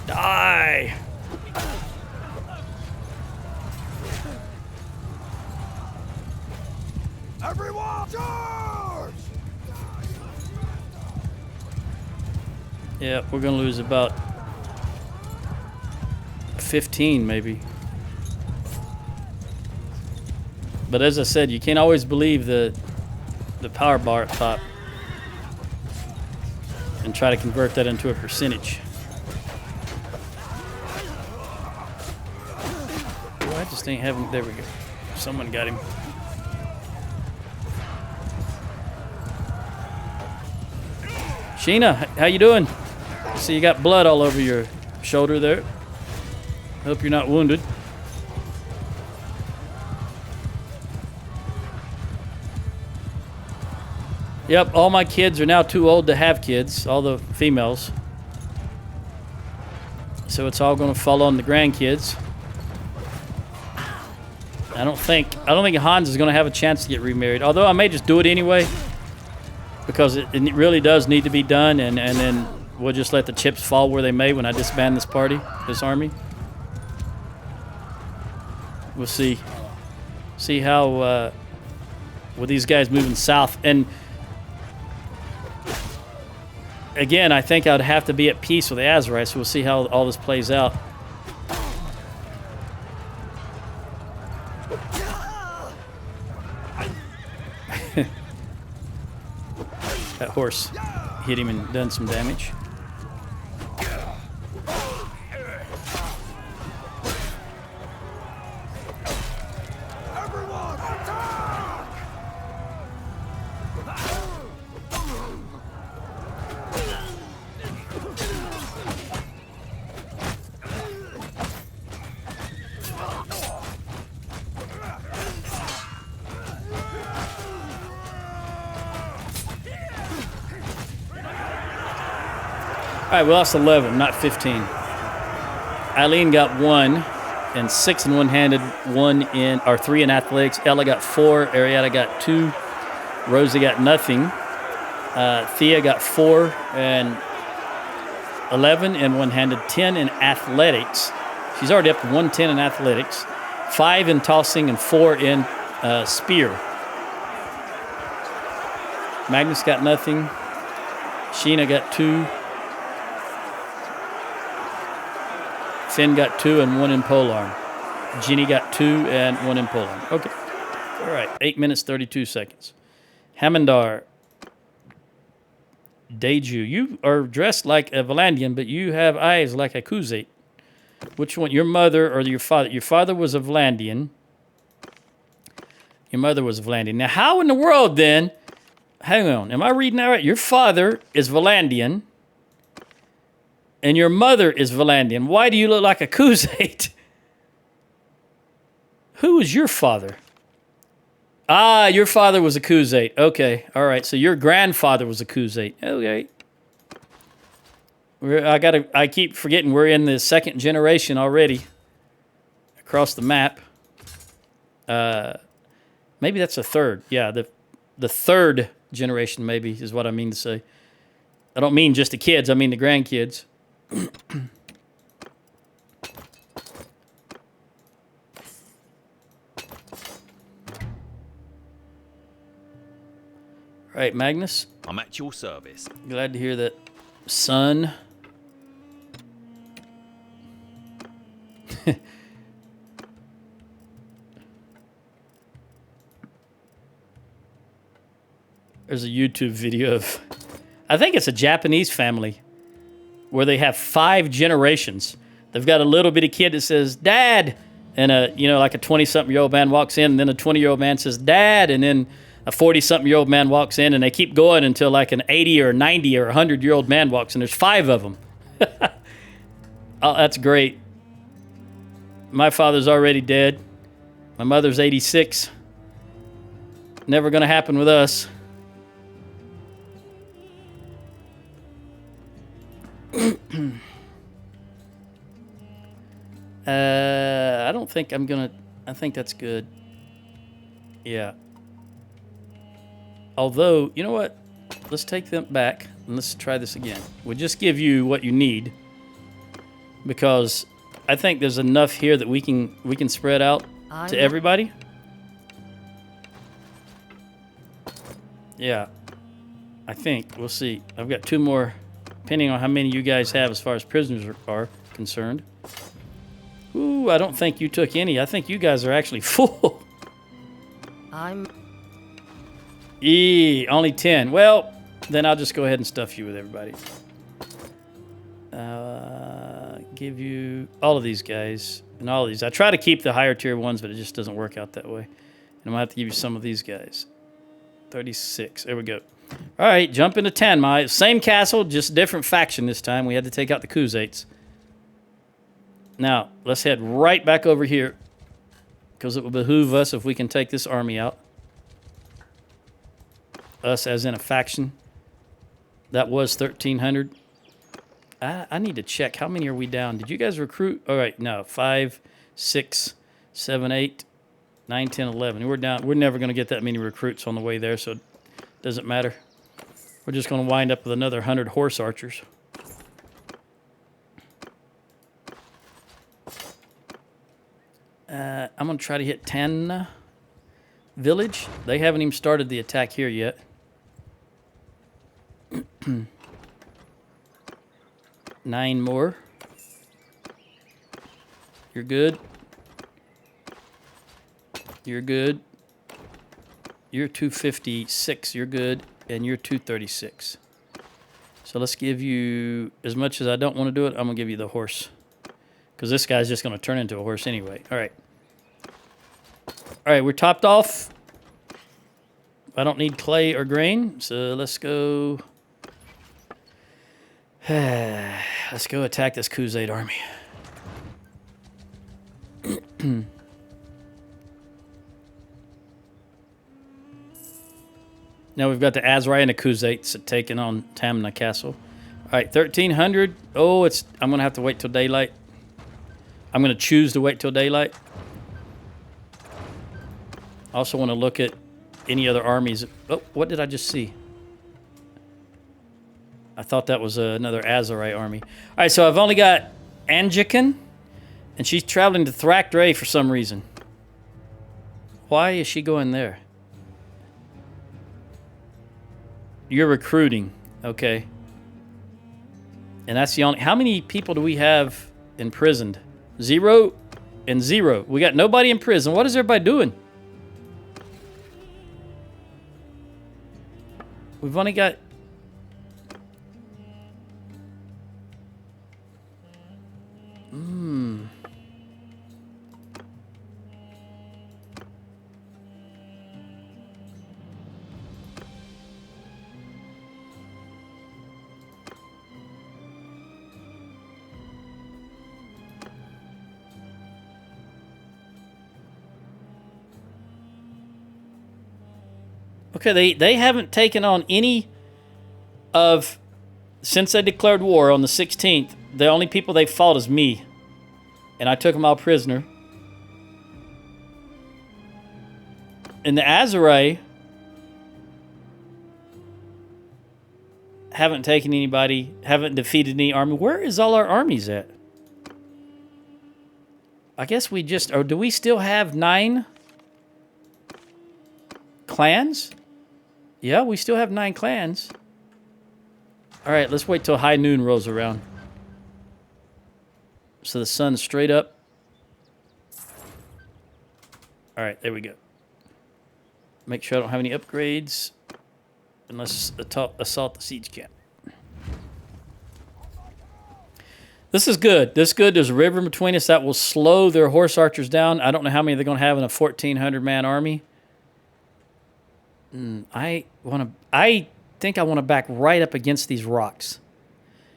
Die! Everyone, charge! Yeah, we're gonna lose about 15 maybe. But as I said, you can't always believe the power bar at top and try to convert that into a percentage. Oh, I just ain't having. There we go. Someone got him. Sheena, how you doing? I see you got blood all over your shoulder there. Hope you're not wounded. Yep, all my kids are now too old to have kids, all the females. So it's all going to fall on the grandkids. I don't think Hans is going to have a chance to get remarried. Although I may just do it anyway, because it really does need to be done, and then we'll just let the chips fall where they may when I disband this army. We'll see how with these guys moving south. And again, I think I'd have to be at peace with the Azarites, so we'll see how all this plays out. That horse hit him and done some damage. Everyone, attack! All right, we lost 11, not 15. Eileen got 1, and 6 in one-handed, 3 in athletics. Ella got 4, Arietta got 2, Rosie got nothing. Thea got 4 and 11 in one-handed, 10 in athletics. She's already up to 110 in athletics, 5 in tossing, and 4 in spear. Magnus got nothing. Sheena got 2. Finn got 2 and 1 in polearm. Ginny got 2 and 1 in polearm. Okay. All right. 8 minutes, 32 seconds. Hamindar. Deju. You are dressed like a Valandian, but you have eyes like a Kuzate. Which one? Your mother or your father? Your father was a Valandian. Your mother was a Valandian. Now, how in the world then? Hang on. Am I reading that right? Your father is Valandian. And your mother is Valandian. Why do you look like a Kuzate? Who is your father? Ah, your father was a Kuzate. Okay, all right. So your grandfather was a Kuzate. Okay. I keep forgetting we're in the 2nd generation already. Across the map. Maybe that's a 3rd. Yeah, the 3rd generation maybe is what I mean to say. I don't mean just the kids. I mean the grandkids. All right, Magnus. I'm at your service. Glad to hear that, son. There's a YouTube video of, I think it's a Japanese family, where they have 5 generations. They've got a little bitty kid that says, Dad, and like a 20-something-year-old man walks in, and then a 20-year-old man says, Dad, and then a 40-something-year-old man walks in, and they keep going until like an 80 or 90 or 100-year-old man walks in. There's 5 of them. Oh, that's great. My father's already dead. My mother's 86. Never going to happen with us. I don't think I'm going to... I think that's good. Yeah. Although, you know what? Let's take them back and let's try this again. We'll just give you what you need, because I think there's enough here that we can spread out to everybody. Yeah. I think. We'll see. I've got 2 more, depending on how many you guys have as far as prisoners are concerned. Ooh, I don't think you took any. I think you guys are actually full. Only 10. Well, then I'll just go ahead and stuff you with everybody. Give you all of these guys and all of these. I try to keep the higher tier ones, but it just doesn't work out that way. And I'm going to have to give you some of these guys. 36. There we go. All right, jump into Tanmai. Same castle, just different faction this time. We had to take out the Khuzaits. Now, let's head right back over here, because it will behoove us if we can take this army out. Us as in a faction. That was 1,300. I need to check. How many are we down? Did you guys recruit? All right, no. 5, 6, 7, 8, 9, 10, 11. We're down. We're never going to get that many recruits on the way there, so it doesn't matter. We're just going to wind up with another 100 horse archers. I'm going to try to hit 10 village. They haven't even started the attack here yet. 9 more. You're good. You're good. You're 256. You're good. And you're 236. So let's give you, as much as I don't want to do it, I'm going to give you the horse. Because this guy's just going to turn into a horse anyway. All right. All right, we're topped off. I don't need clay or grain, so let's go. Let's go attack this Khuzait army. Now we've got the Azrai and the Khuzaits taking on Tamna Castle. All right, 1,300. Oh, I'm going to have to wait till daylight. I'm going to choose to wait till daylight. I also want to look at any other armies. Oh, what did I just see? I thought that was another Azarite army. All right, so I've only got Angikan, and she's traveling to Thrakdray for some reason. Why is she going there? You're recruiting. Okay. And that's the only... How many people do we have imprisoned? 0 and 0. We got nobody in prison. What is everybody doing? We've only got... Okay, they haven't taken on any of... Since they declared war on the 16th, the only people they fought is me. And I took them all prisoner. And the Azarai haven't taken anybody, haven't defeated any army. Where is all our armies at? I guess we just... Or do we still have 9 clans? Yeah, we still have 9 clans. All right, let's wait till high noon rolls around. So the sun's straight up. All right, there we go. Make sure I don't have any upgrades. And let's assault the siege camp. This is good. This is good. There's a river in between us that will slow their horse archers down. I don't know how many they're going to have in a 1,400-man army. I think I want to back right up against these rocks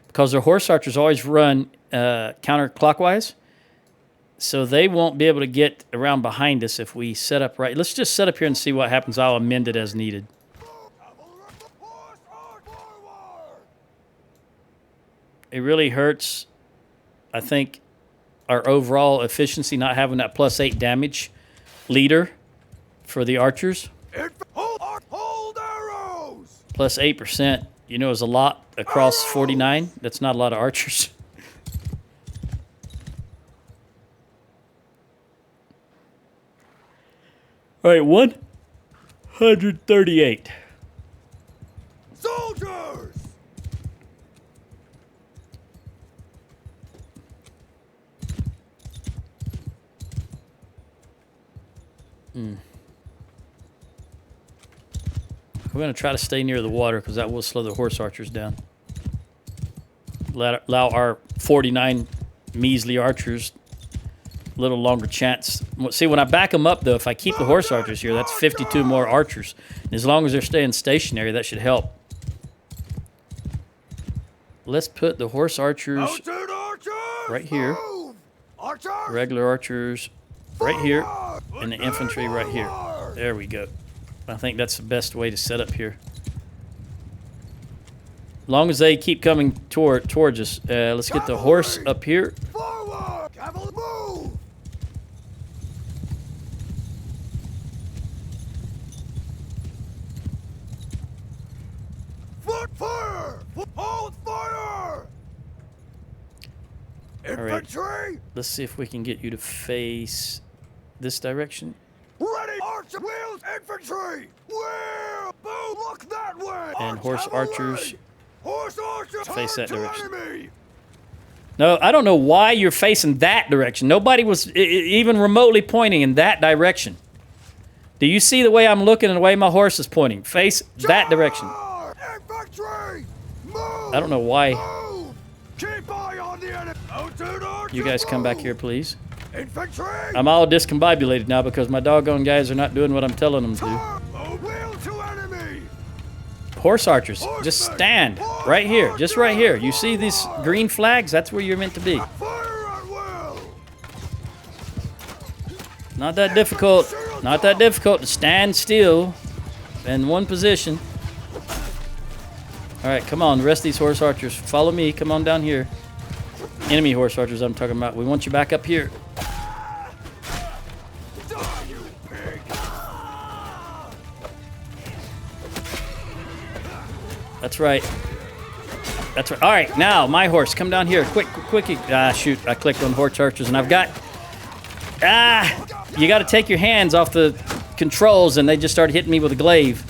because their horse archers always run counterclockwise, so they won't be able to get around behind us if we set up right. Let's just set up here and see what happens. I'll amend it as needed. It really hurts, I think, our overall efficiency not having that +8 damage leader for the archers. Hold arrows! Plus 8%, you know, is a lot across 49. That's not a lot of archers. All right, 138. Soldiers! We're going to try to stay near the water because that will slow the horse archers down. Allow our 49 measly archers a little longer chance. See, when I back them up, though, if I keep the horse archers here, that's 52 more archers. And as long as they're staying stationary, that should help. Let's put the horse archers right here. Regular archers right here. And the infantry right here. There we go. I think that's the best way to set up here. As long as they keep coming towards us. Let's get the horse up here. Forward! Cavalry, move! Foot fire! Hold fire! Infantry! Let's see if we can get you to face this direction. Ready! Archer wheels! Infantry! Wheel! Move! Look that way! And horse archers Horse archers! face that Turn to direction. enemy! No, I don't know why you're facing that direction. Nobody was even remotely pointing in that direction. Do you see the way I'm looking and the way my horse is pointing? Face that direction. Infantry! Move! I don't know why. Move! Keep eye on the enemy! You guys come back here, please. Infantry! I'm all discombobulated now because my doggone guys are not doing what I'm telling them to do. Wheel to enemy! Horse archers, just stand right here, just right here. You see these green flags? That's where you're meant to be. Fire at will! Not that difficult. Not that difficult to stand still in one position. All right, come on. The rest of these horse archers, follow me. Come on down here. Enemy horse archers I'm talking about. We want you back up here. Die, you pig! That's right. That's right. All right, now my horse, come down here, quick. Ah, shoot! I clicked on horse archers, and I've got. You got to take your hands off the controls, and they just started hitting me with a glaive.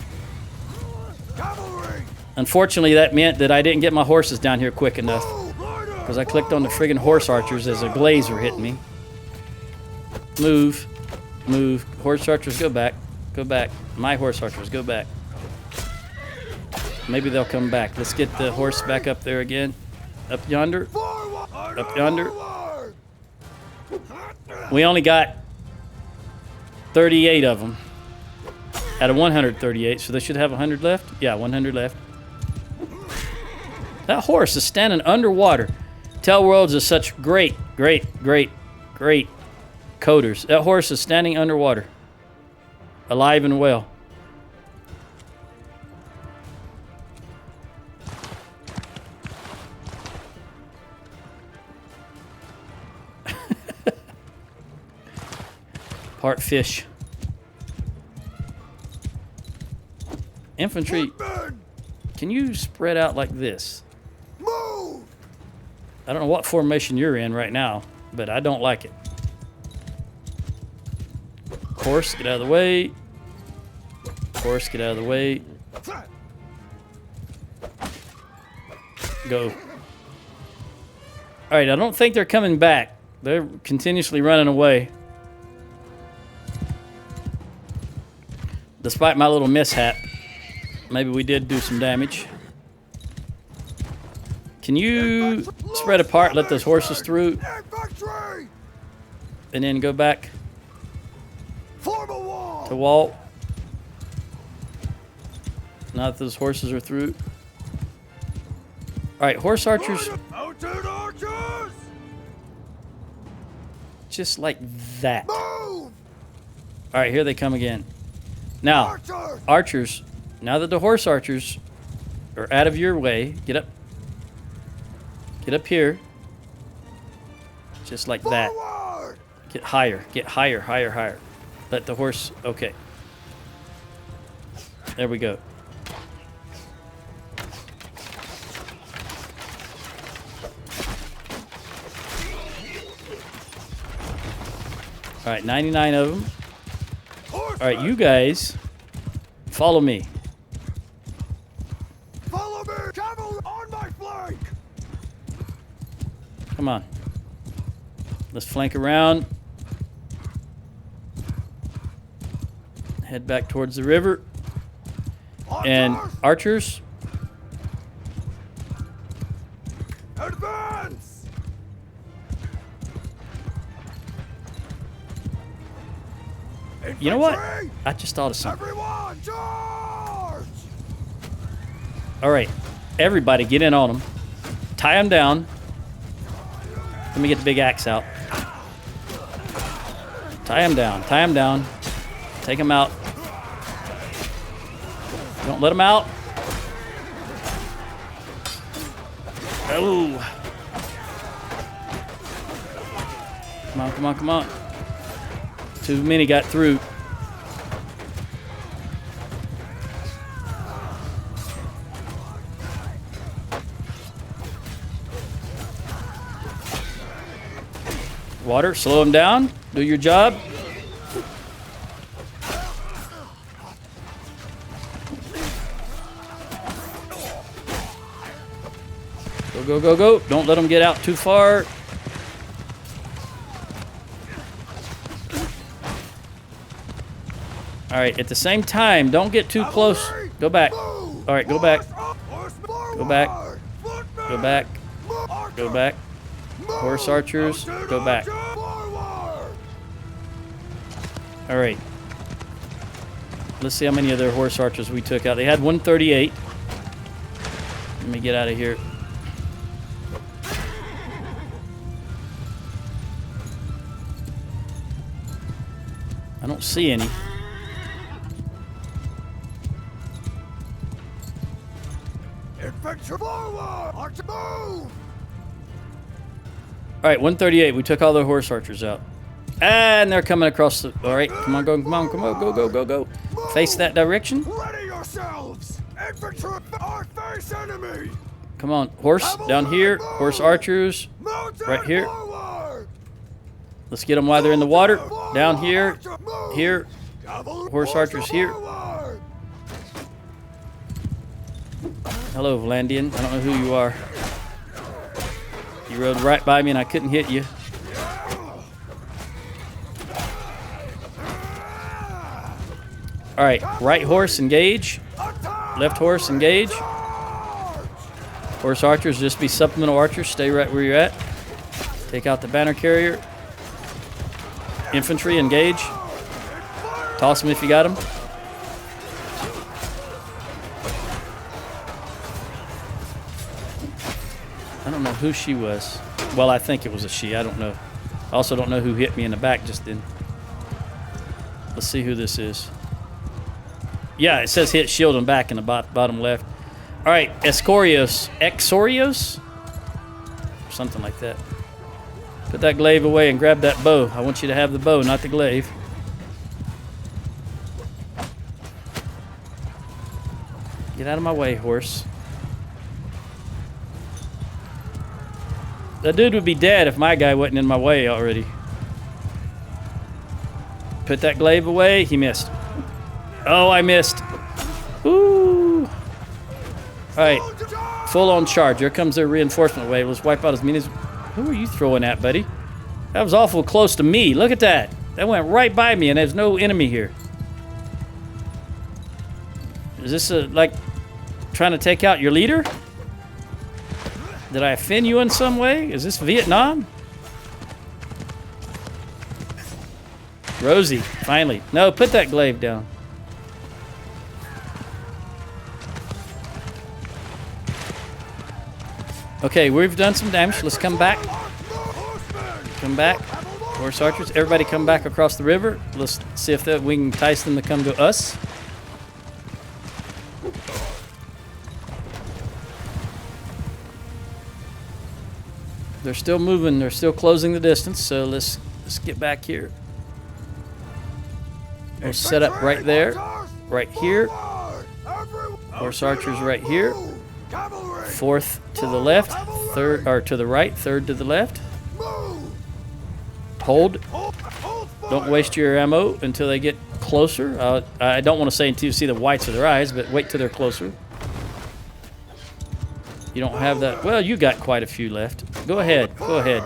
Cavalry! Unfortunately, that meant that I didn't get my horses down here quick enough because I clicked on the friggin' horse archers as a glaives were hitting me. Move, move. Horse archers, go back, go back. My horse archers, go back. Maybe they'll come back. Let's get the horse back up there again. Up yonder. Up yonder. We only got 38 of them out of 138, so they should have 100 left. Yeah, 100 left. That horse is standing underwater. Tell Worlds is such great coders. That horse is standing underwater, alive and well. Part fish. Infantry, can you spread out like this? Move! I don't know what formation you're in right now, but I don't like it. Horse, get out of the way. Horse, get out of the way. Go. All right, I don't think they're coming back. They're continuously running away. Despite my little mishap, maybe we did do some damage. Can you spread apart, let those horses through, and then go back Form a wall! to wall? Now that those horses are through. All right, horse archers. Mounted archers! Just like that. Move! All right, here they come again. Now, Archers! archers, now that the horse archers are out of your way, get up. Get up here. Just like that. Forward! Get higher, higher, higher. Let the horse, okay. There we go. All right, 99 of them. All right, you guys, follow me. Follow me! Cavalry on my flank! Come on. Let's flank around. Head back towards the river. And archers, Advance! you know what? Infantry! I just thought of something. Everyone, charge! All right, everybody get in on them. Tie them down. Let me get the big axe out. Tie them down, tie them down. Take them out. Don't let them out. Oh. Come on, come on, come on. Too many got through. Water, slow them down. Do your job. Go, go, go, go. Don't let them get out too far. All right, at the same time, don't get too close. Go back. All right, go back. Go back. Go back. Go back. Horse archers, go back. All right. Let's see how many of their horse archers we took out. They had 138. Let me get out of here. I don't see any. Infantry forward! Archer move! All right, 138. We took all their horse archers out. And they're coming across the... All right, come on, go, come on, come on, go, go, go, go. Face that direction. Ready yourselves! Infantry, our face enemy! Come on, horse down here. Horse archers Mounted right here. forward! Let's get them while they're in the water. Down here, here. Cavalry Horse archers here. forward! Hello, Vlandian. I don't know who you are. You rode right by me and I couldn't hit you. All right, right horse, engage. Left horse, engage. Horse archers, just be supplemental archers. Stay right where you're at. Take out the banner carrier. Infantry, engage. Toss them if you got them. I don't know who she was. Well, I think it was a she. I don't know. I also don't know who hit me in the back just then. Let's see who this is. Yeah, it says hit shield and back in the bottom left. All right, Exorios? Something like that. Put that glaive away and grab that bow. I want you to have the bow, not the glaive. Get out of my way, horse. That dude would be dead if my guy wasn't in my way already. Put that glaive away. He missed. Oh, I missed. Ooh. All right. Full on charge. Here comes their reinforcement wave. Let's wipe out as many as... Who are you throwing at, buddy? That was awful close to me. Look at that. That went right by me, and there's no enemy here. Is this like trying to take out your leader? Did I offend you in some way? Is this Vietnam? Rosie, finally. No, put that glaive down. Okay, we've done some damage. Let's come back. Come back. Horse archers. Everybody come back across the river. Let's see if we can entice them to come to us. They're still moving. They're still closing the distance. So let's get back here. We'll set up right there. Right here. Horse archers right here. Fourth to the left. Third, or to the right. Third to the left. Hold. Don't waste your ammo until they get closer. I don't want to say until you see the whites of their eyes, but wait till they're closer. You don't have that. Well, you got quite a few left. Go ahead. Go ahead.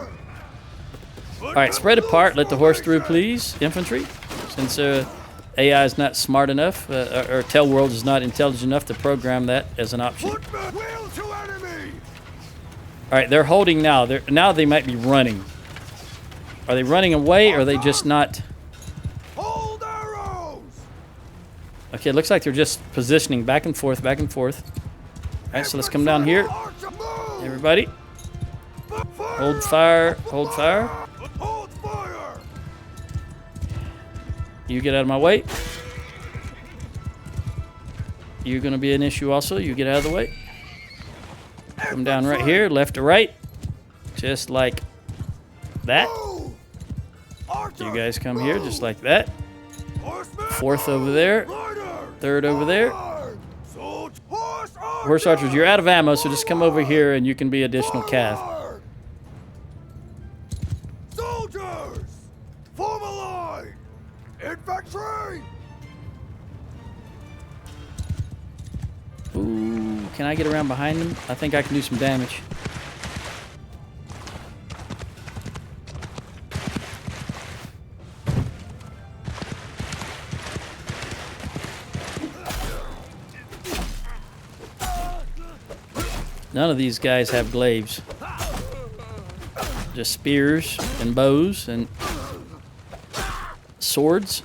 All right, spread apart. Let the horse through, please. Infantry. Since AI is not smart enough, or Tell World is not intelligent enough to program that as an option. All right, they're holding now. Now they might be running. Are they running away, or are they just not? Hold arrows. Okay, it looks like they're just positioning back and forth, back and forth. All right, so let's come down here. Everybody. Hold fire, hold fire. Hold fire. You get out of my way. You're going to be an issue also. You get out of the way. Come down right here, left to right. Just like that. You guys come here just like that. Fourth over there. Third over there. Horse archers, you're out of ammo, so just come over here and you can be additional cav. Soldiers, form a line. Infantry. Ooh, can I get around behind them? I think I can do some damage. None of these guys have glaives. Just spears and bows and swords.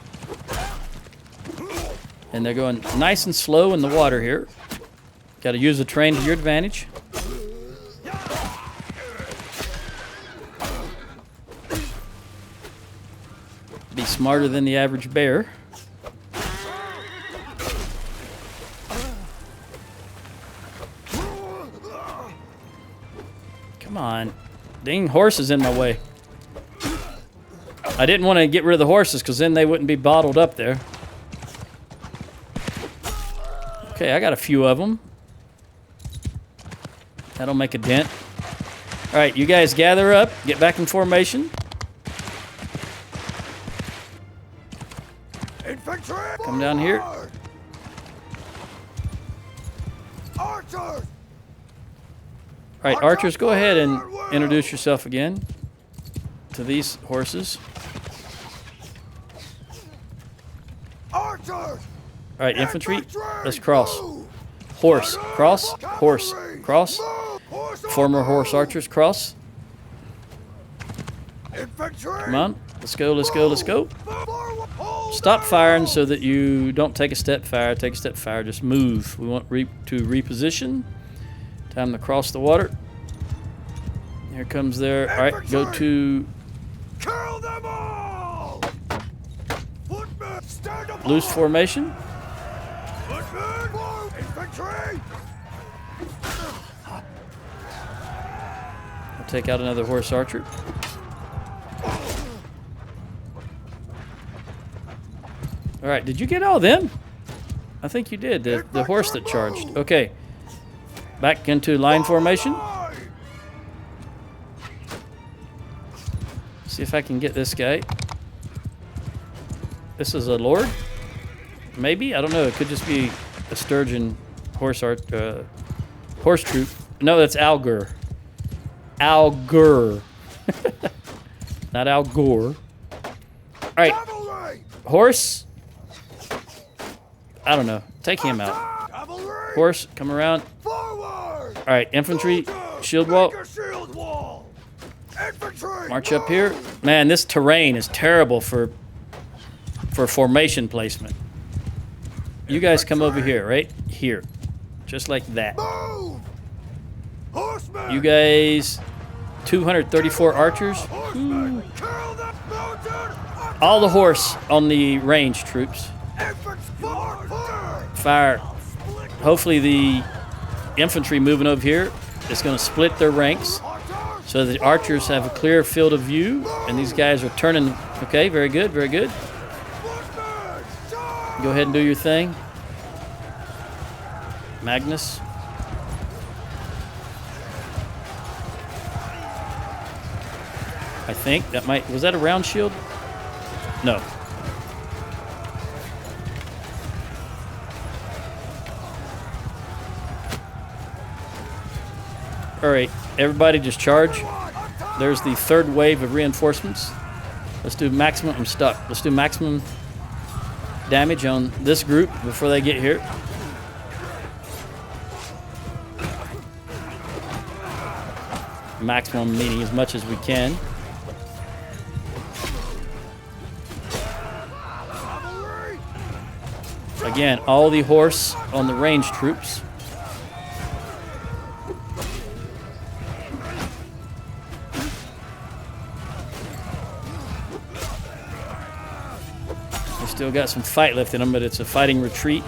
And they're going nice and slow in the water here. Got to use the terrain to your advantage. Be smarter than the average bear. Come on. Dang horses in my way. I didn't want to get rid of the horses because then they wouldn't be bottled up there. Okay, I got a few of them. That'll make a dent. All right, you guys gather up. Get back in formation. Infantry. Come down here. Archers. All right, archers, go ahead and introduce yourself again to these horses. Archers. All right, infantry, let's cross. Horse, cross, horse, cross. Former horse archers, cross. Come on, let's go, let's go, let's go. Stop firing so that you don't take a step fire. Take a step fire, just move. We want to reposition. Time to cross the water. Here comes there. All right, go to Kill them all. Footmen, stand up. loose formation. Footmen, infantry. We'll take out another horse archer. All right, did you get all of them? I think you did. The horse that charged. Okay. Back into line formation. See if I can get this guy. This is a lord? Maybe? I don't know. It could just be a Sturgian horse troop. No, that's Algur. Algur. Not Al Gore. All right. Horse. I don't know. Take him out. Horse, come around. Forward. All right, infantry, shield wall. Shield wall. Infantry. March up here. Man, this terrain is terrible for formation placement. You guys come over here, right? Here. Just like that. Move. Horse You guys, 234 archers. Horsemen, kill that mounted All the horse on the range troops. infants. Fire! Fire. Hopefully the infantry moving over here is going to split their ranks so the archers have a clear field of view, and these guys are turning. Okay, very good, very good. Footmen, charge! Go ahead and do your thing. Magnus. I think that might, was that a round shield? No. All right, everybody just charge. There's the third wave of reinforcements. Let's do maximum, I'm stuck. Let's do maximum damage on this group before they get here. Maximum meaning as much as we can. Again, all the horse on the range troops. They still got some fight left in them, but it's a fighting retreat.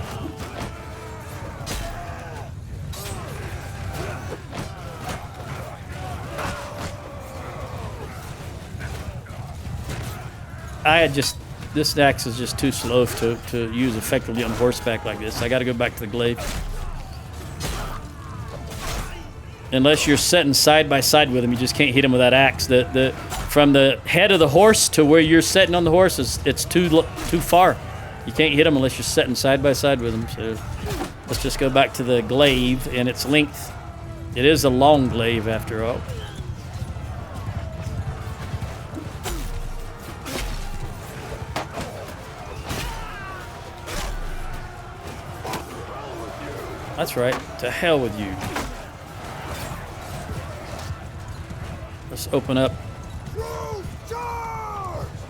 This axe is just too slow to use effectively on horseback like this. I got to go back to the glaive. Unless you're sitting side by side with him, you just can't hit him with that axe. From the head of the horse to where you're sitting on the horse, it's too far. You can't hit him unless you're sitting side by side with him. So let's just go back to the glaive and its length. It is a long glaive after all. That's right. To hell with you. Let's open up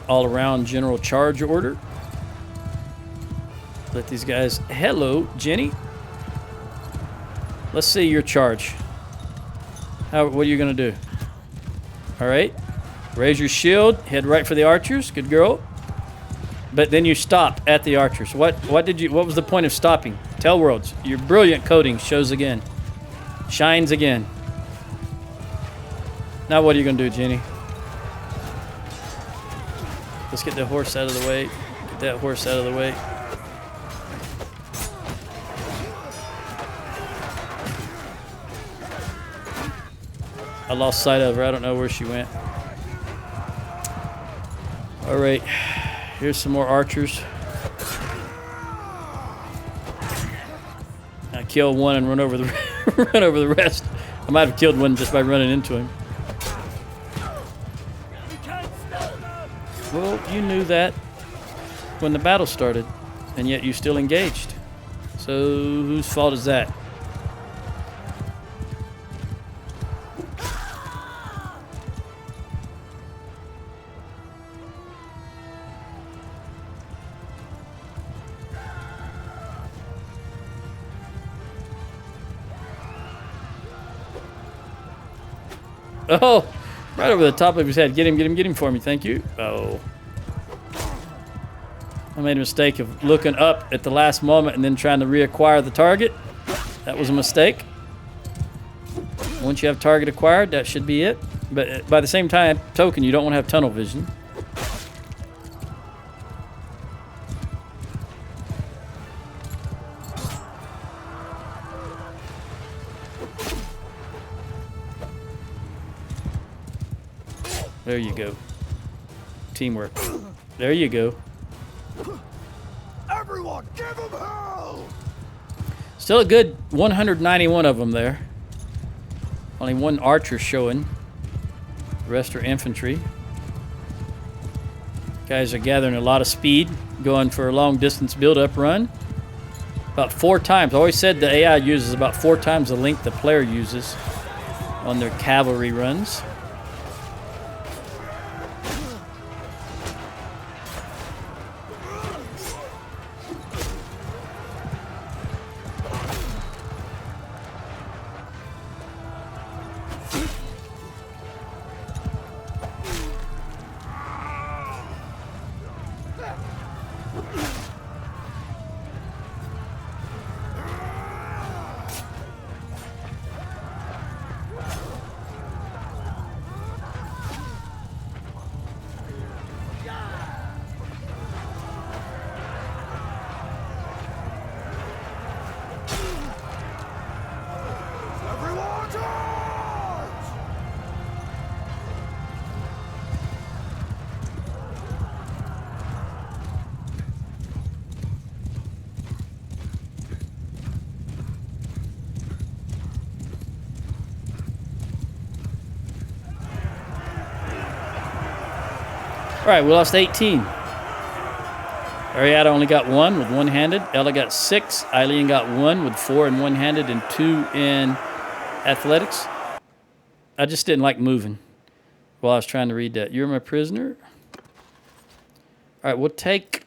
all around general charge order. Let these guys. Hello, Jenny. Let's see your charge. What are you gonna do? All right. Raise your shield. Head right for the archers. Good girl. But then you stop at the archers. What was the point of stopping? Tell worlds. Your brilliant coding shows again. Shines again. Now what are you gonna do, Jenny? Let's get the horse out of the way. Get that horse out of the way. I lost sight of her. I don't know where she went. All right. Here's some more archers. I kill one and run over the run over the rest. I might have killed one just by running into him. Well, you knew that when the battle started, and yet you still engaged. So whose fault is that? Oh, right over the top of his head. Get him for me. Thank you. Oh. I made a mistake of looking up at the last moment and then trying to reacquire the target. That was a mistake. Once you have target acquired, that should be it. But by the same token, you don't want to have tunnel vision. There you go. Teamwork. There you go. Everyone, give him hell! Still a good 191 of them there. Only one archer showing. The rest are infantry. Guys are gathering a lot of speed, going for a long distance build-up run. About 4 times. I always said the AI uses about 4 times the length the player uses on their cavalry runs. All right, we lost 18. Ariada only got 1 with one-handed. Ella got 6. Eileen got 1 with 4 in one-handed and 2 in athletics. I just didn't like moving while I was trying to read that. You're my prisoner. All right, we'll take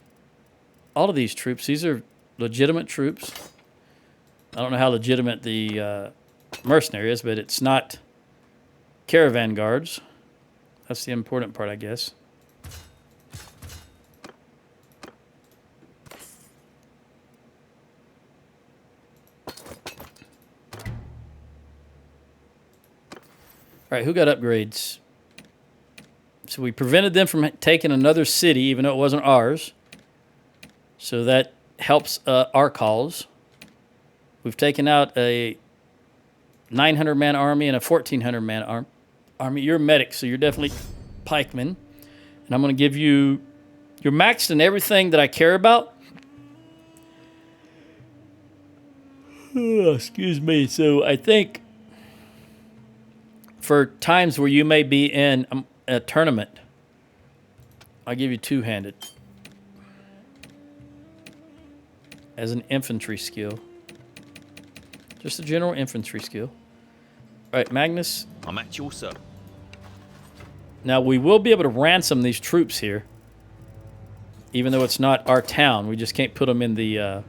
all of these troops. These are legitimate troops. I don't know how legitimate the mercenary is, but it's not caravan guards. That's the important part, I guess. All right, who got upgrades? So we prevented them from taking another city, even though it wasn't ours. So that helps our cause. We've taken out a 900-man army and a 1,400-man army. You're a medic, so you're definitely pikemen. And I'm going to give you... You're maxed in everything that I care about. Excuse me. So I think for times where you may be in a tournament, I'll give you two-handed as an infantry skill. Just a general infantry skill. All right, Magnus. I'm at your service. Now, we will be able to ransom these troops here, even though it's not our town. We just can't put them in the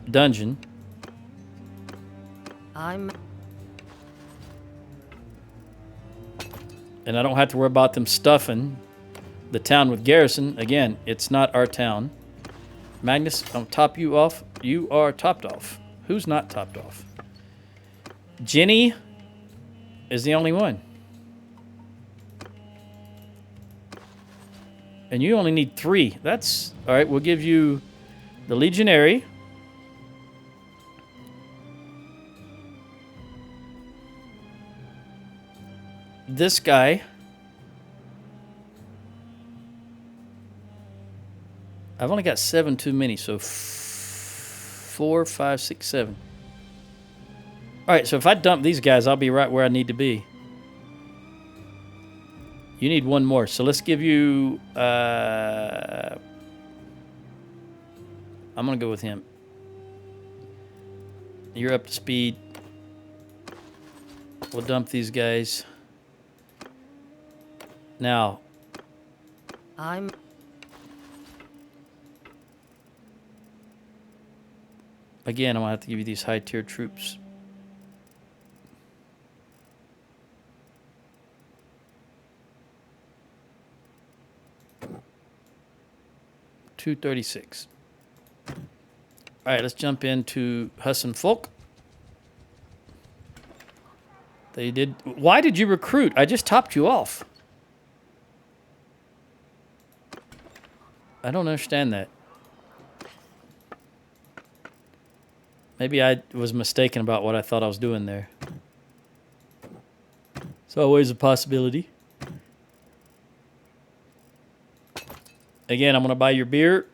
dungeon. I'm... And I don't have to worry about them stuffing the town with garrison. Again, it's not our town. Magnus, I'll top you off. You are topped off. Who's not topped off? Jenny is the only one. And you only need 3. That's... All right, we'll give you the legionary. This guy. I've only got 7 too many, so 4, 5, 6, 7. All right, so if I dump these guys, I'll be right where I need to be. You need 1 more, so let's give you... I'm going to go with him. You're up to speed. We'll dump these guys. Now... I'm... Again, I'm going to have to give you these high-tier troops. $236. All right, let's jump into Husson Folk. They did... Why did you recruit? I just topped you off. I don't understand that. Maybe I was mistaken about what I thought I was doing there. It's always a possibility. Again, I'm going to buy your beer,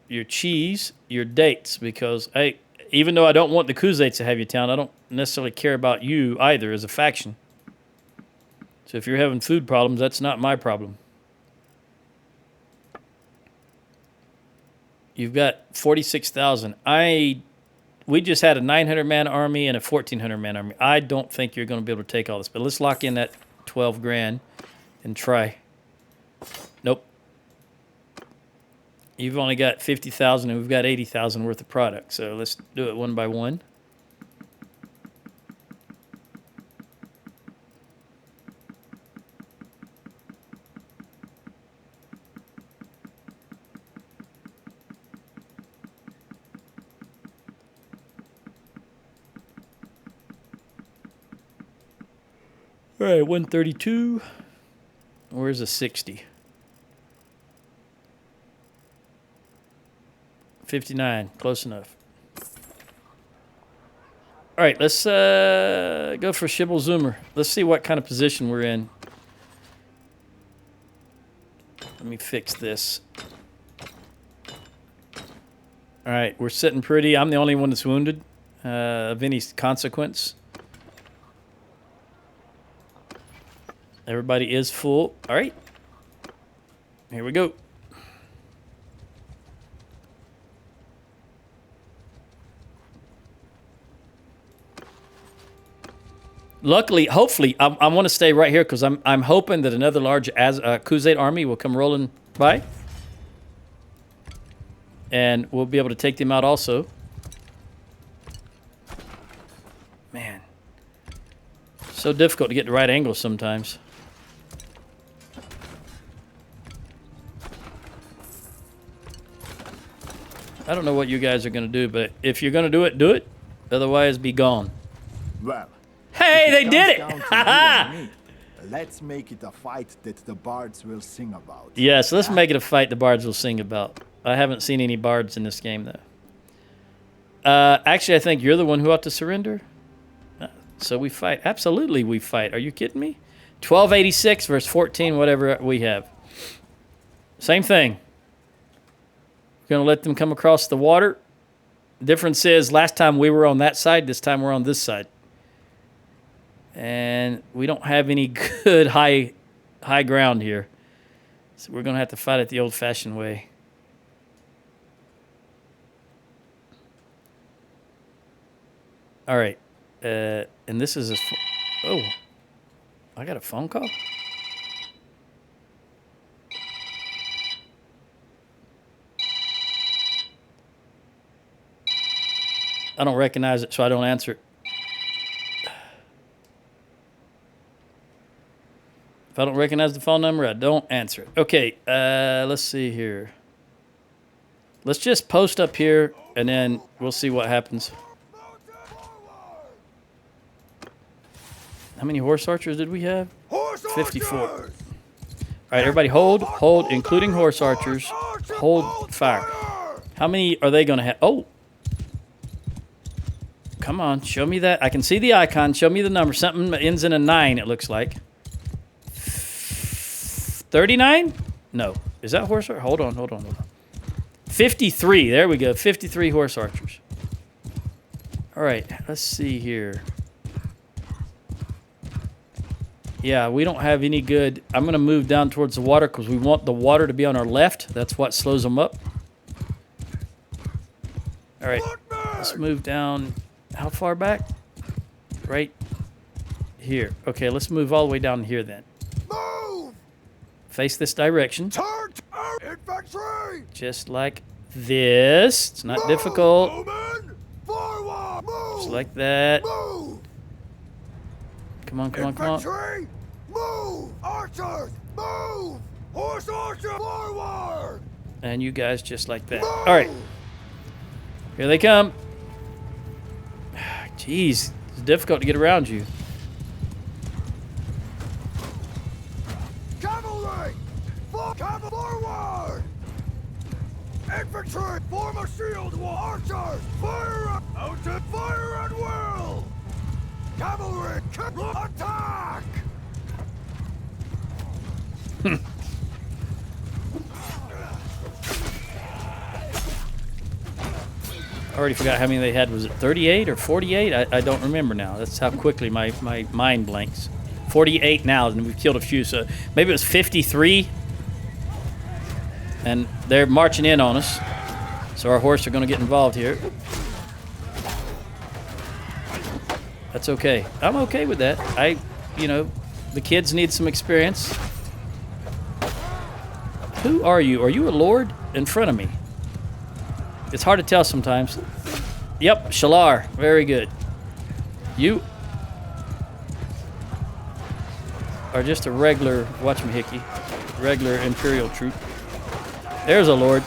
your cheese, your dates, because hey, even though I don't want the Khuzaits to have your town, I don't necessarily care about you either as a faction. So if you're having food problems, that's not my problem. You've got 46,000. We just had a 900-man army and a 1,400-man army. I don't think you're going to be able to take all this, but let's lock in that 12 grand and try. Nope. You've only got 50,000 and we've got 80,000 worth of product, so let's do it one by one. All right, 132. Where's a 60? 59, close enough. All right, let's go for Shibble Zoomer. Let's see what kind of position we're in. Let me fix this. All right, we're sitting pretty. I'm the only one that's wounded of any consequence. Everybody is full. All right. Here we go. Luckily, hopefully, I want to stay right here because I'm hoping that another large Khuzait army will come rolling by. And we'll be able to take them out also. Man. So difficult to get the right angle sometimes. I don't know what you guys are going to do, but if you're going to do it, do it. Otherwise, be gone. Well, Hey, they did it! down to you Ha and me, let's make it a fight that the bards will sing about. Yes, let's make it a fight the bards will sing about. I haven't seen any bards in this game, though. Actually, I think you're the one who ought to surrender. So we fight. Absolutely, we fight. Are you kidding me? 1286 versus 14, whatever we have. Same thing. We're going to let them come across the water. Difference is, last time we were on that side, this time we're on this side. And we don't have any good high ground here. So we're going to have to fight it the old-fashioned way. All right. And this is a... Oh. I got a phone call? I don't recognize it, so I don't answer it. If I don't recognize the phone number, I don't answer it. Okay, let's see here. Let's just post up here, and then we'll see what happens. How many horse archers did we have? 54. All right, everybody hold, including horse archers. Hold fire. How many are they going to have? Oh. Come on, show me that. I can see the icon. Show me the number. Something that ends in a 9, it looks like. 39? No. Is that horse archer? Hold on. 53. There we go. 53 horse archers. All right, let's see here. Yeah, we don't have any good... I'm going to move down towards the water because we want the water to be on our left. That's what slows them up. All right, let's move down... How far back? Right here. Okay, let's move all the way down here then. Move! Face this direction. Turn our infantry! Just like this. It's not difficult. Movement! Forward! Move! Just like that. Move! Come on. Infantry! Move! Archers! Move! Horse archer! Forward! And you guys just like that. Move! All right. Here they come. Jeez, it's difficult to get around you. Cavalry! Forward! Infantry! Form a shield wall! Archers! Fire! Out to fire at will! Cavalry! Attack! I already forgot how many they had. Was it 38 or 48? I don't remember now. That's how quickly my mind blanks. 48 now, and we've killed a few. So maybe it was 53. And they're marching in on us. So our horse are going to get involved here. That's okay. I'm okay with that. The kids need some experience. Who are you? Are you a lord in front of me? It's hard to tell sometimes. Yep, Shalar. Very good. You are just a regular, whatchamahickey, regular Imperial troop. There's a lord.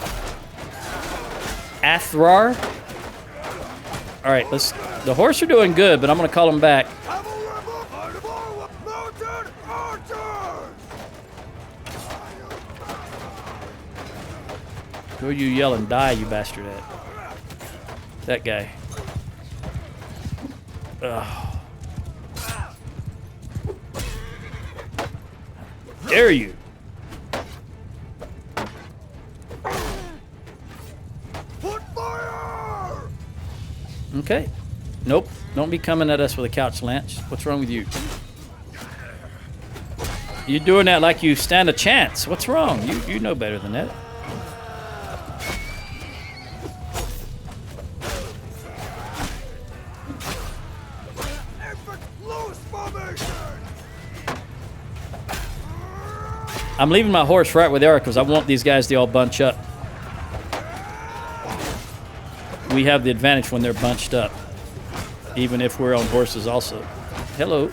Athrar. All right, the horse are doing good, but I'm going to call them back. Mounted archers! Who are you yelling, die, you bastard at? That guy. Ugh. Dare you? Put fire! Okay. Nope. Don't be coming at us with a couch lance. What's wrong with you? You're doing that like you stand a chance. What's wrong? You know better than that. Loose formation! I'm leaving my horse right where they are because I want these guys to all bunch up. We have the advantage when they're bunched up, even if we're on horses also. Hello.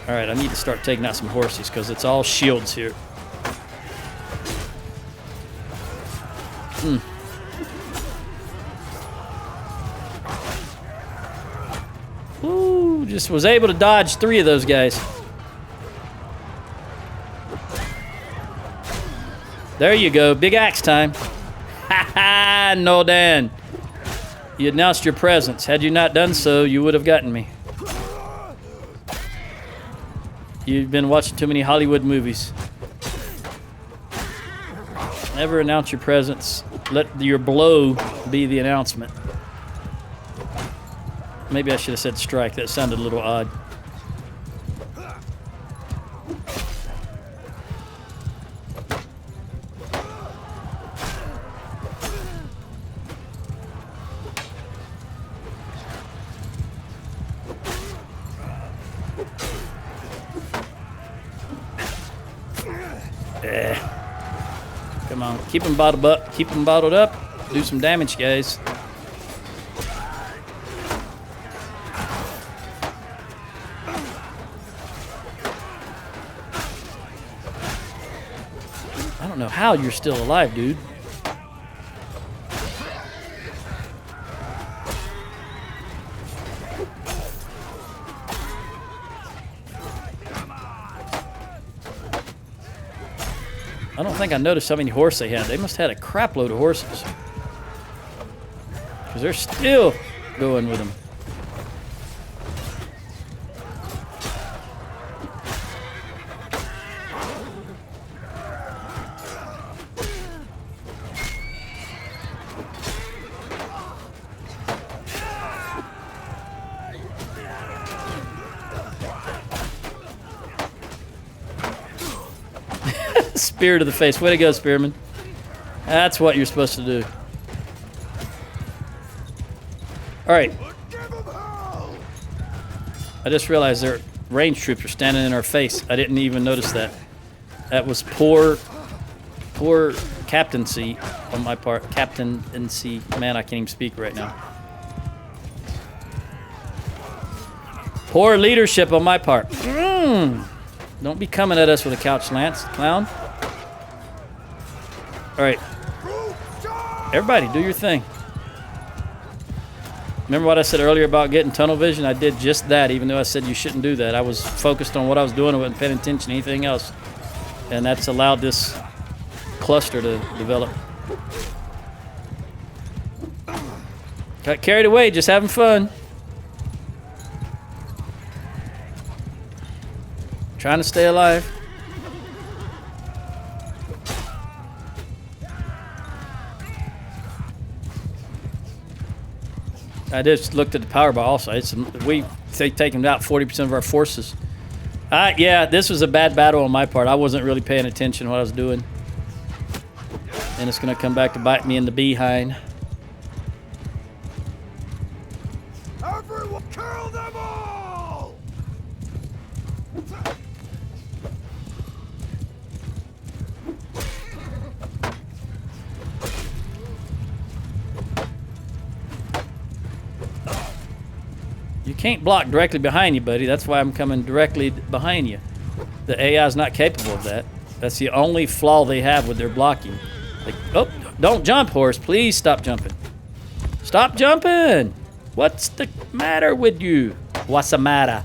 All right, I need to start taking out some horses because it's all shields here. Ooh, just was able to dodge 3 of those guys. There you go, big axe time. Ha ha, no Dan. You announced your presence. Had you not done so, you would have gotten me. You've been watching too many Hollywood movies. Never announce your presence. Let your blow be the announcement. Maybe I should have said strike. That sounded a little odd. Come on, keep them bottled up. Keep them bottled up. Do some damage, guys. I don't know how you're still alive, dude. I don't think I noticed how many horses they had. They must have had a crap load of horses. Because they're still going with them. Spear to the face. Way to go, Spearman. That's what you're supposed to do. All right. I just realized their range troops are standing in our face. I didn't even notice that. That was poor captaincy on my part. Captaincy. Man, I can't even speak right now. Poor leadership on my part. Don't be coming at us with a couch lance, clown. All right. Everybody, do your thing. Remember what I said earlier about getting tunnel vision? I did just that, even though I said you shouldn't do that. I was focused on what I was doing. I wasn't paying attention to anything else. And that's allowed this cluster to develop. Got carried away, just having fun. Trying to stay alive. I just looked at the power bar also. We've taken out 40% of our forces. Yeah, this was a bad battle on my part. I wasn't really paying attention to what I was doing. And it's going to come back to bite me in the behind. Everyone, kill them all! You can't block directly behind you, buddy. That's why I'm coming directly behind you. The AI is not capable of that. That's the only flaw they have with their blocking. Like, oh, don't jump, horse. Please stop jumping. Stop jumping. What's the matter with you? What's the matter?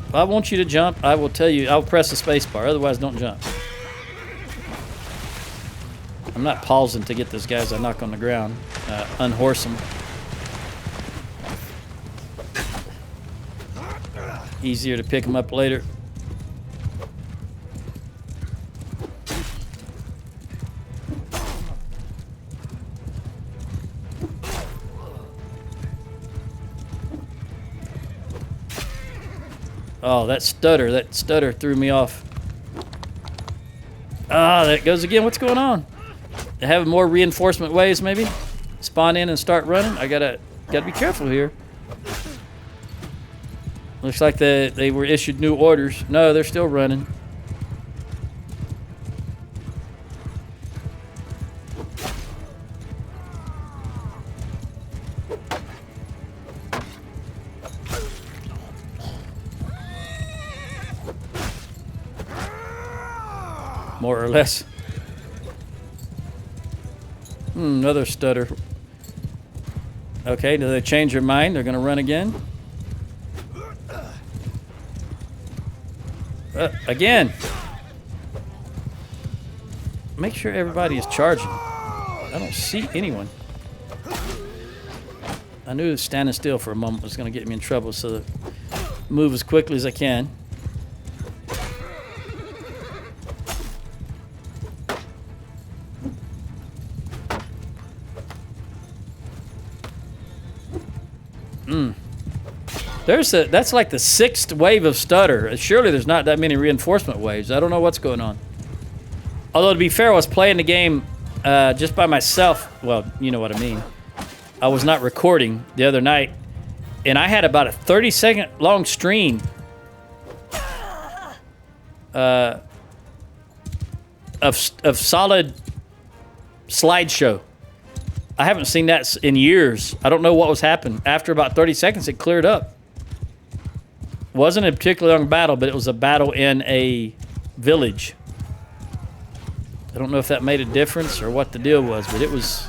If I want you to jump, I will tell you. I'll press the space bar. Otherwise, don't jump. I'm not pausing to get those guys I knock on the ground. Unhorse them. Easier to pick them up later. Oh, that stutter threw me off. Ah, there it goes again. What's going on? They have more reinforcement waves, maybe? Spawn in and start running? I gotta be careful here. Looks like they were issued new orders. No, they're still running. More or less. Another stutter. Okay, do they change their mind? They're gonna run again? Again. Make sure everybody is charging. I don't see anyone. I knew standing still for a moment was gonna get me in trouble, so move as quickly as I can. That's like the 6th wave of stutter. Surely there's not that many reinforcement waves. I don't know what's going on. Although to be fair, I was playing the game just by myself. Well, you know what I mean. I was not recording the other night, and I had about a 30-second long stream of solid slideshow. I haven't seen that in years. I don't know what was happening. After about 30 seconds, it cleared up. Wasn't a particularly long battle, but it was a battle in a village. I don't know if that made a difference or what the deal was, but it was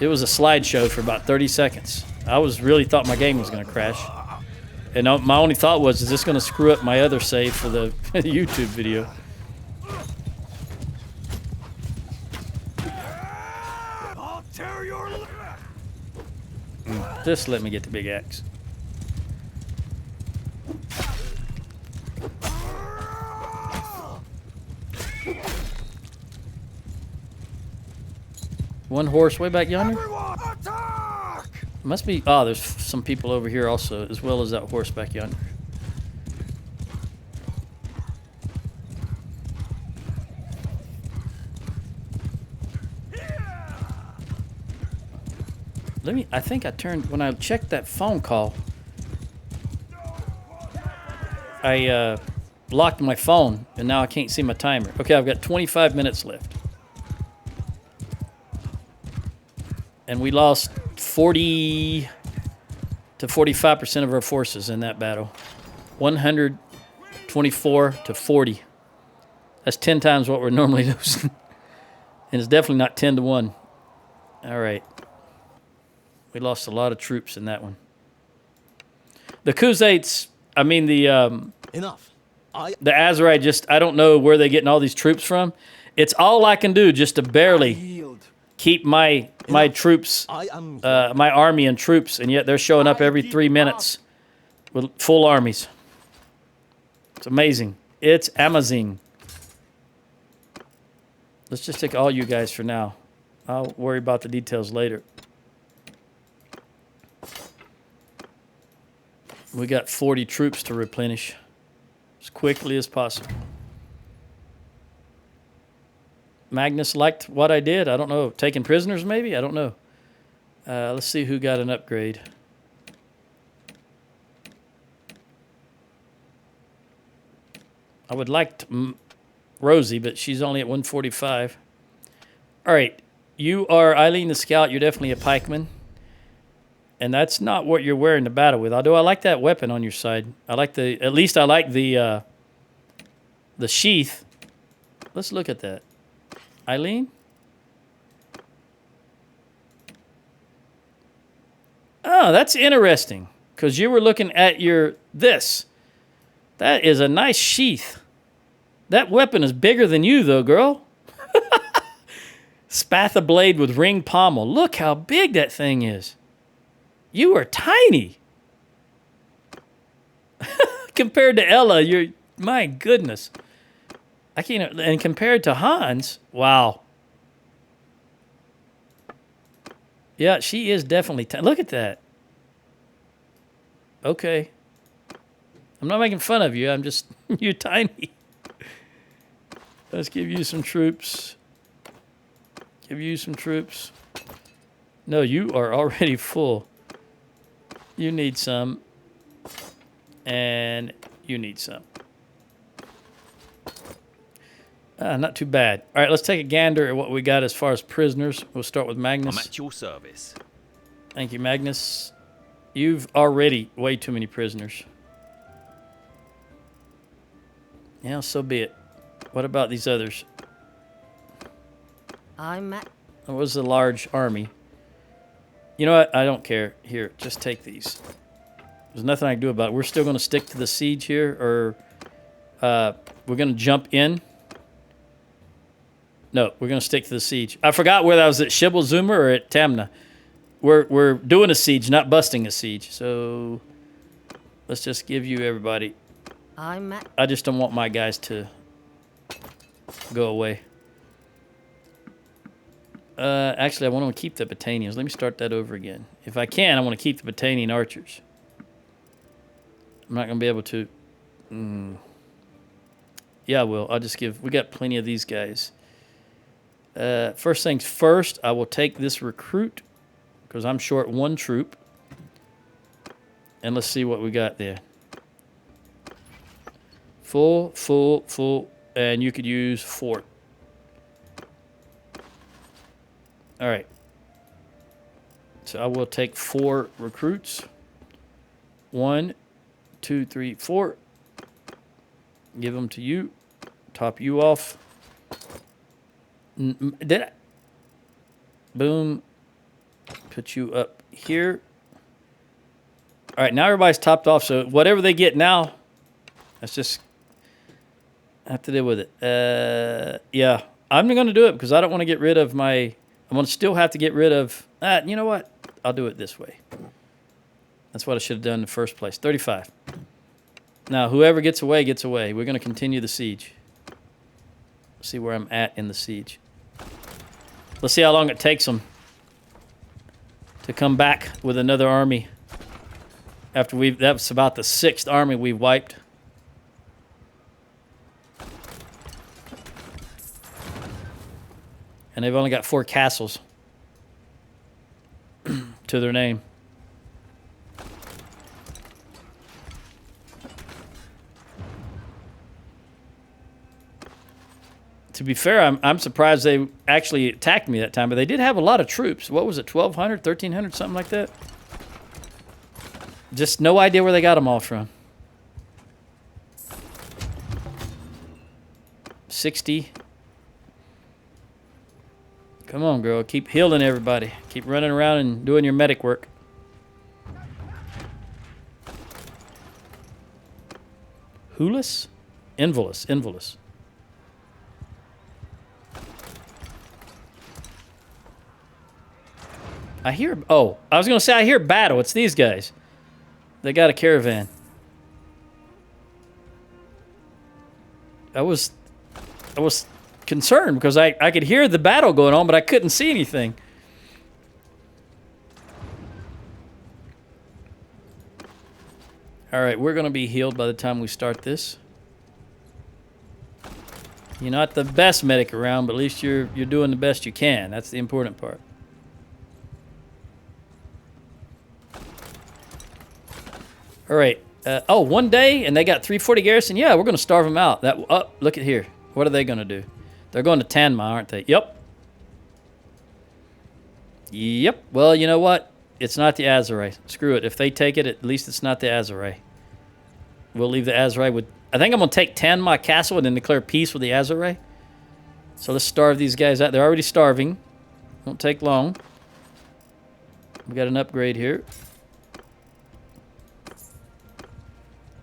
a slideshow for about 30 seconds. I really thought my game was going to crash. And my only thought was, is this going to screw up my other save for the YouTube video? I'll tear your... Just let me get the big axe. One horse way back yonder? Everyone, attack! Must be... Oh, there's some people over here also, as well as that horse back yonder. I think I turned... When I checked that phone call, I locked my phone, and now I can't see my timer. Okay, I've got 25 minutes left. And we lost 40 to 45% of our forces in that battle. 124 to 40. That's 10 times what we're normally losing. And it's definitely not 10 to 1. All right. We lost a lot of troops in that one. The Khuzaits, I mean the Enough. the Azerite, I don't know where they're getting all these troops from. It's all I can do just to barely Yield. keep my troops, I am my army and troops, and yet they're showing up every 3 minutes with full armies. It's amazing. It's amazing. Let's just take all you guys for now. I'll worry about the details later. We got 40 troops to replenish as quickly as possible. Magnus liked what I did. I don't know. Taking prisoners, maybe? I don't know. Let's see who got an upgrade. I would like Rosie, but she's only at 145. All right. You are Eileen the Scout. You're definitely a pikeman. And that's not what you're wearing to battle with. Although I like that weapon on your side. I like at least I like the sheath. Let's look at that. Eileen? Oh, that's interesting. Because you were looking at this. That is a nice sheath. That weapon is bigger than you, though, girl. Spatha blade with ring pommel. Look how big that thing is. You are tiny. Compared to Ella, my goodness. I can't, and compared to Hans, wow. Yeah, she is definitely tiny. Look at that. Okay. I'm not making fun of you. I'm just, you're tiny. Let's give you some troops. Give you some troops. No, you are already full. You need some. And you need some. Not too bad. All right, let's take a gander at what we got as far as prisoners. We'll start with Magnus. I'm at your service. Thank you, Magnus. You've already way too many prisoners. Yeah, so be it. What about these others? I'm at. It was a large army. You know what? I don't care. Here, just take these. There's nothing I can do about it. We're still going to stick to the siege here, or we're going to jump in. No, we're going to stick to the siege. I forgot whether I was at Shibbolzuma or at Tamna. We're doing a siege, not busting a siege. So let's just give you everybody. I'm at. I just don't want my guys to go away. Actually, I want to keep the Battanians. Let me start that over again. If I can, I want to keep the Battanian archers. I'm not going to be able to. Yeah, I will. I'll just give. We got plenty of these guys. First things first, I will take this recruit because I'm short one troop. And let's see what we got there. Full, full, full. And you could use fort. All right. So I will take 4 recruits. 1, 2, 3, 4. Give them to you. Top you off. Did I? Boom. Put you up here. All right, now everybody's topped off. So whatever they get now, that's just have to deal with it. Yeah, I'm going to do it because I don't want to get rid of my. I'm going to still have to get rid of. You know what? I'll do it this way. That's what I should have done in the first place. 35. Now, whoever gets away, gets away. We're going to continue the siege. See where I'm at in the siege. Let's see how long it takes them to come back with another army. After that was about the 6th army we wiped. And they've only got 4 castles to their name. To be fair, I'm surprised they actually attacked me that time, but they did have a lot of troops. What was it, 1,200, 1,300, something like that? Just no idea where they got them all from. 60. Come on, girl. Keep healing everybody. Keep running around and doing your medic work. Hulis? Involus. Involus. I hear... Oh, I was going to say I hear battle. It's these guys. They got a caravan. I was concerned because I could hear the battle going on, but I couldn't see anything. All right, we're going to be healed by the time we start this. You're not the best medic around, but at least you're doing the best you can. That's the important part. All right. Oh, 1 day, and they got 340 garrison. Yeah, we're going to starve them out. Look at here. What are they going to do? They're going to Tanma, aren't they? Yep. Yep. Well, you know what? It's not the Azaray. Screw it. If they take it, at least it's not the Azaray. We'll leave the Azaray with... I think I'm going to take Tanma Castle and then declare peace with the Azaray. So let's starve these guys out. They're already starving. Won't take long. We got an upgrade here.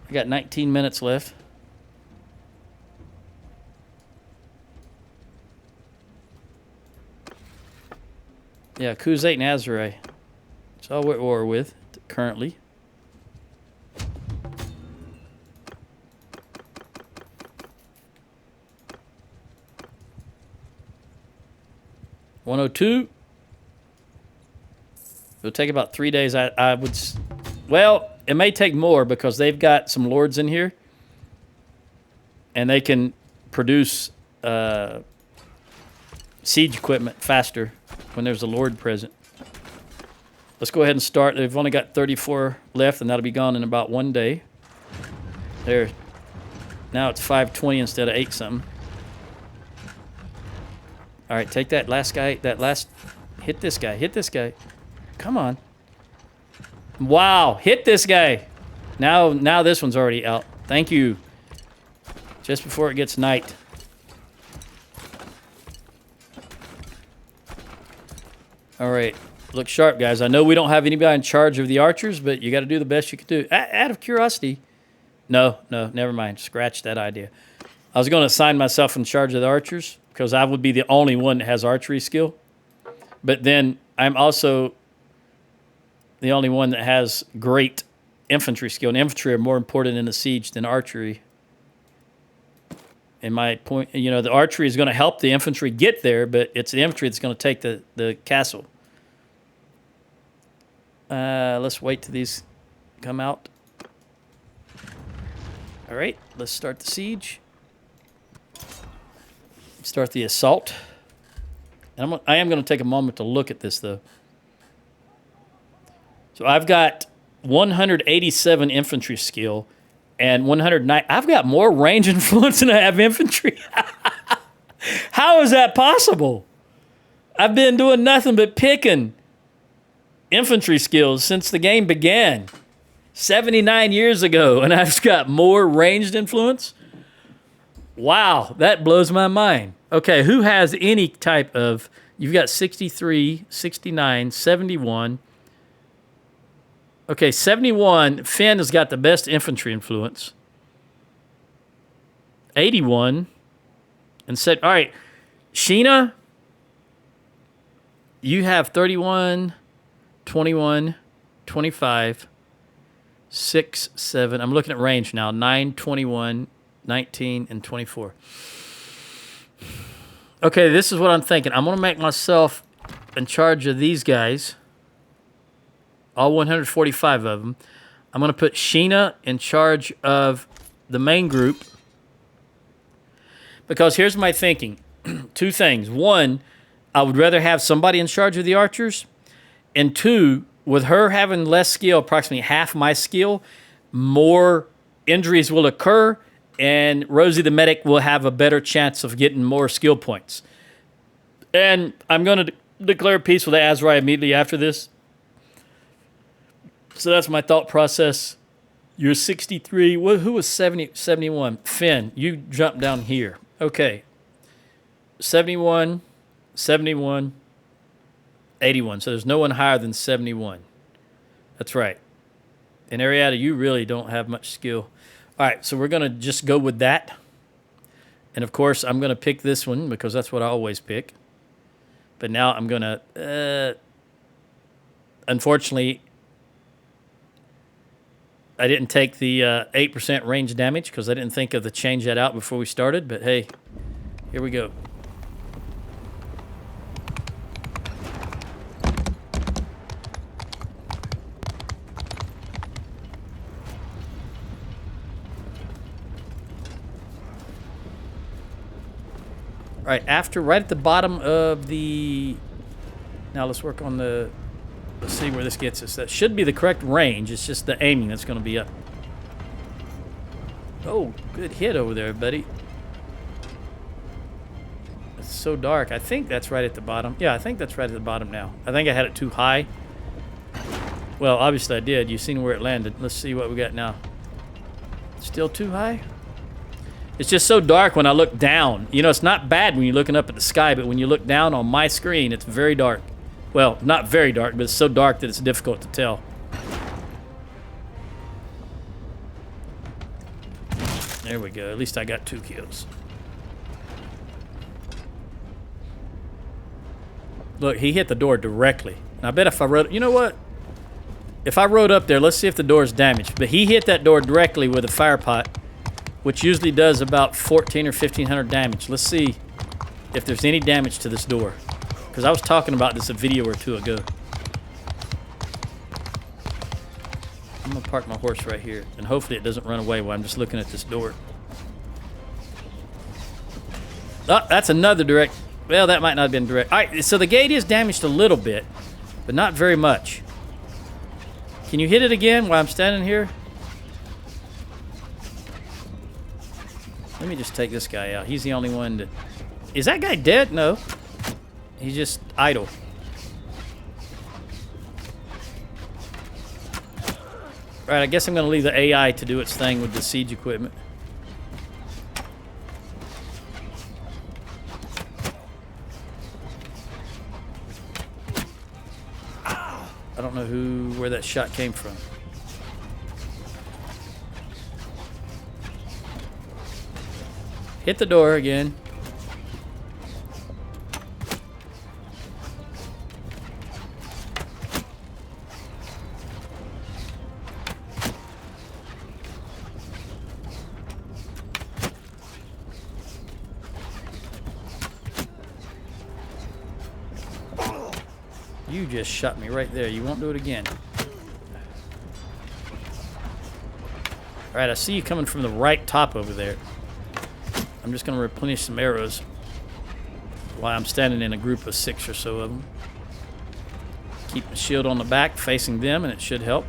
I got 19 minutes left. Yeah, Khuzait and Azaray. That's all we're at war with currently. $102. It'll take about 3 days. I would... Well... it may take more because they've got some lords in here. And they can produce siege equipment faster when there's a lord present. Let's go ahead and start. They've only got 34 left, and that'll be gone in about 1 day. There. Now it's 5:20 instead of 8 something. All right, take that last guy. Hit this guy. Hit this guy. Come on. Wow, hit this guy. Now this one's already out. Thank you. Just before it gets night. All right. Look sharp, guys. I know we don't have anybody in charge of the archers, but you got to do the best you can do. Out of curiosity. No, never mind. Scratch that idea. I was going to assign myself in charge of the archers because I would be the only one that has archery skill. But then I'm also the only one that has great infantry skill. And infantry are more important in the siege than archery. In my point, the archery is going to help the infantry get there, but it's the infantry that's going to take the castle. Let's wait till these come out. All right, let's start the siege. Start the assault. And I am going to take a moment to look at this, though. So I've got 187 infantry skill and 109. I've got more range influence than I have infantry. How is that possible? I've been doing nothing but picking infantry skills since the game began 79 years ago, and I've got more ranged influence? Wow, that blows my mind. Okay, who has any type of... You've got 63, 69, 71. Okay, 71. Finn has got the best infantry influence. 81. And said, all right, Sheena, you have 31, 21, 25, 6, 7. I'm looking at range now. 9, 21, 19, and 24. Okay, this is what I'm thinking. I'm going to make myself in charge of these guys. All 145 of them. I'm going to put Sheena in charge of the main group. Because here's my thinking. Two things. One, I would rather have somebody in charge of the archers. And two, with her having less skill, approximately half my skill, more injuries will occur, and Rosie the medic will have a better chance of getting more skill points. And I'm going to declare peace with Azrai immediately after this. So that's my thought process. You're 63. Who was 71? Finn, you jump down here. Okay. 71, 71, 81. So there's no one higher than 71. That's right. And Arietta, you really don't have much skill. All right, so we're going to just go with that. And, of course, I'm going to pick this one because that's what I always pick. But now I'm going to... unfortunately, I didn't take the 8% range damage because I didn't think of the change that out before we started. But, hey, here we go. All right, right at the bottom of the... Now let's work on the... Let's see where this gets us. That should be the correct range. It's just the aiming that's going to be up. Oh, good hit over there, buddy. It's so dark. I think that's right at the bottom. Yeah, I think that's right at the bottom now. I think I had it too high. Well, obviously I did. You've seen where it landed. Let's see what we got now. Still too high? It's just so dark when I look down. You know, it's not bad when you're looking up at the sky, but when you look down on my screen, it's very dark. Well, not very dark, but it's so dark that it's difficult to tell. There we go. At least I got 2 kills. Look, he hit the door directly. And I bet if I rode... You know what? If I rode up there, let's see if the door's damaged. But he hit that door directly with a fire pot, which usually does about 1,400 or 1,500 damage. Let's see if there's any damage to this door. Because I was talking about this a video or two ago. I'm gonna park my horse right here, and hopefully it doesn't run away while I'm just looking at this door. Oh, that's another direct. Well, that might not have been direct. All right, so the gate is damaged a little bit, but not very much. Can you hit it again while I'm standing here? Let me just take this guy out. He's the only one to... Is that guy dead? No. He's just idle. All right, I guess I'm going to leave the AI to do its thing with the siege equipment. I don't know where that shot came from. Hit the door again. You just shot me right there. You won't do it again. All right, I see you coming from the right top over there. I'm just going to replenish some arrows while I'm standing in a group of 6 or so of them. Keep my shield on the back facing them, and it should help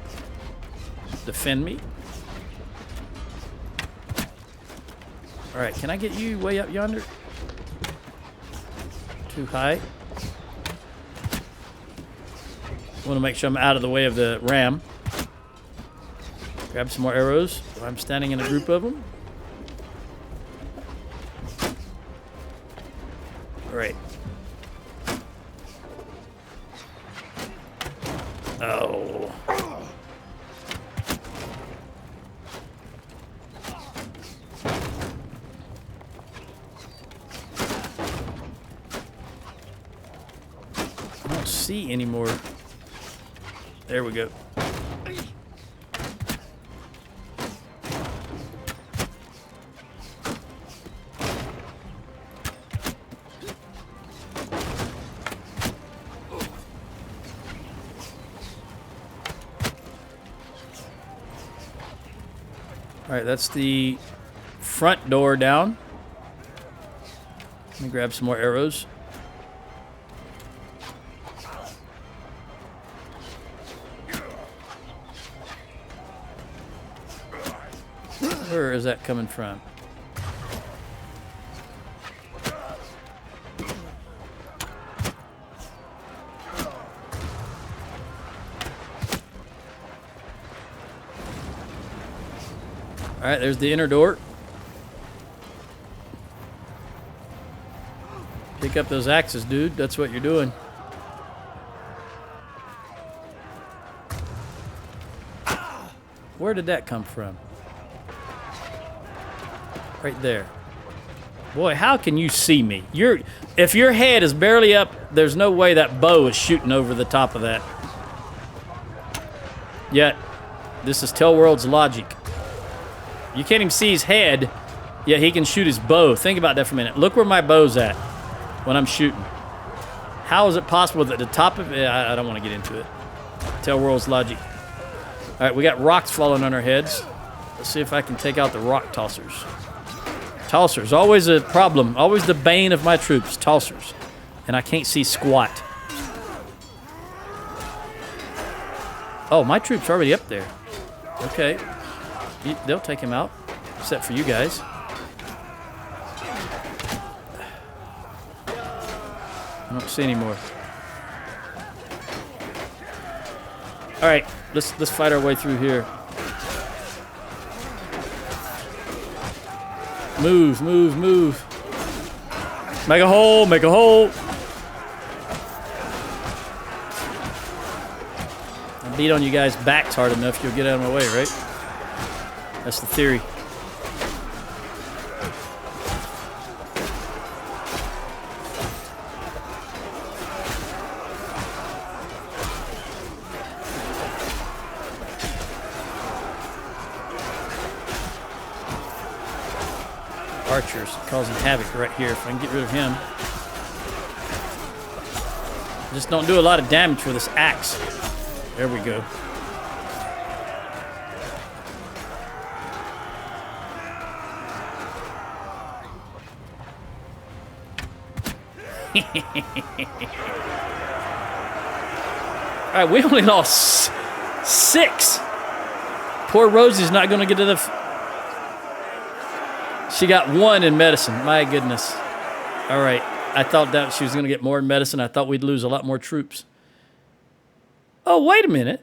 defend me. All right, can I get you way up yonder? Too high. I want to make sure I'm out of the way of the ram. Grab some more arrows while I'm standing in a group of them. All right. Oh. I don't see any more. There we go. All right, that's the front door down. Let me grab some more arrows. Where is that coming from? All right, there's the inner door. Pick up those axes, dude. That's what you're doing. Where did that come from? Right there. Boy, how can you see me? If your head is barely up, there's no way that bow is shooting over the top of that. Yet, this is Tellworld's logic. You can't even see his head, yet he can shoot his bow. Think about that for a minute. Look where my bow's at when I'm shooting. How is it possible that the top of it... I don't want to get into it. Tellworld's logic. All right, we got rocks falling on our heads. Let's see if I can take out the rock tossers. Tossers, always a problem. Always the bane of my troops, tossers. And I can't see squat. Oh, my troops are already up there. Okay. They'll take him out, except for you guys. I don't see any more. All right, let's fight our way through here. Move, move, move. Make a hole, make a hole. I beat on you guys' backs hard enough, you'll get out of my way, right? That's the theory. Archer's causing havoc right here. If I can get rid of him. Just don't do a lot of damage with this axe. There we go. All right, we only lost 6. Poor Rosie's not going to get enough. She got 1 in medicine. My goodness. All right. I thought that she was going to get more in medicine. I thought we'd lose a lot more troops. Oh, wait a minute.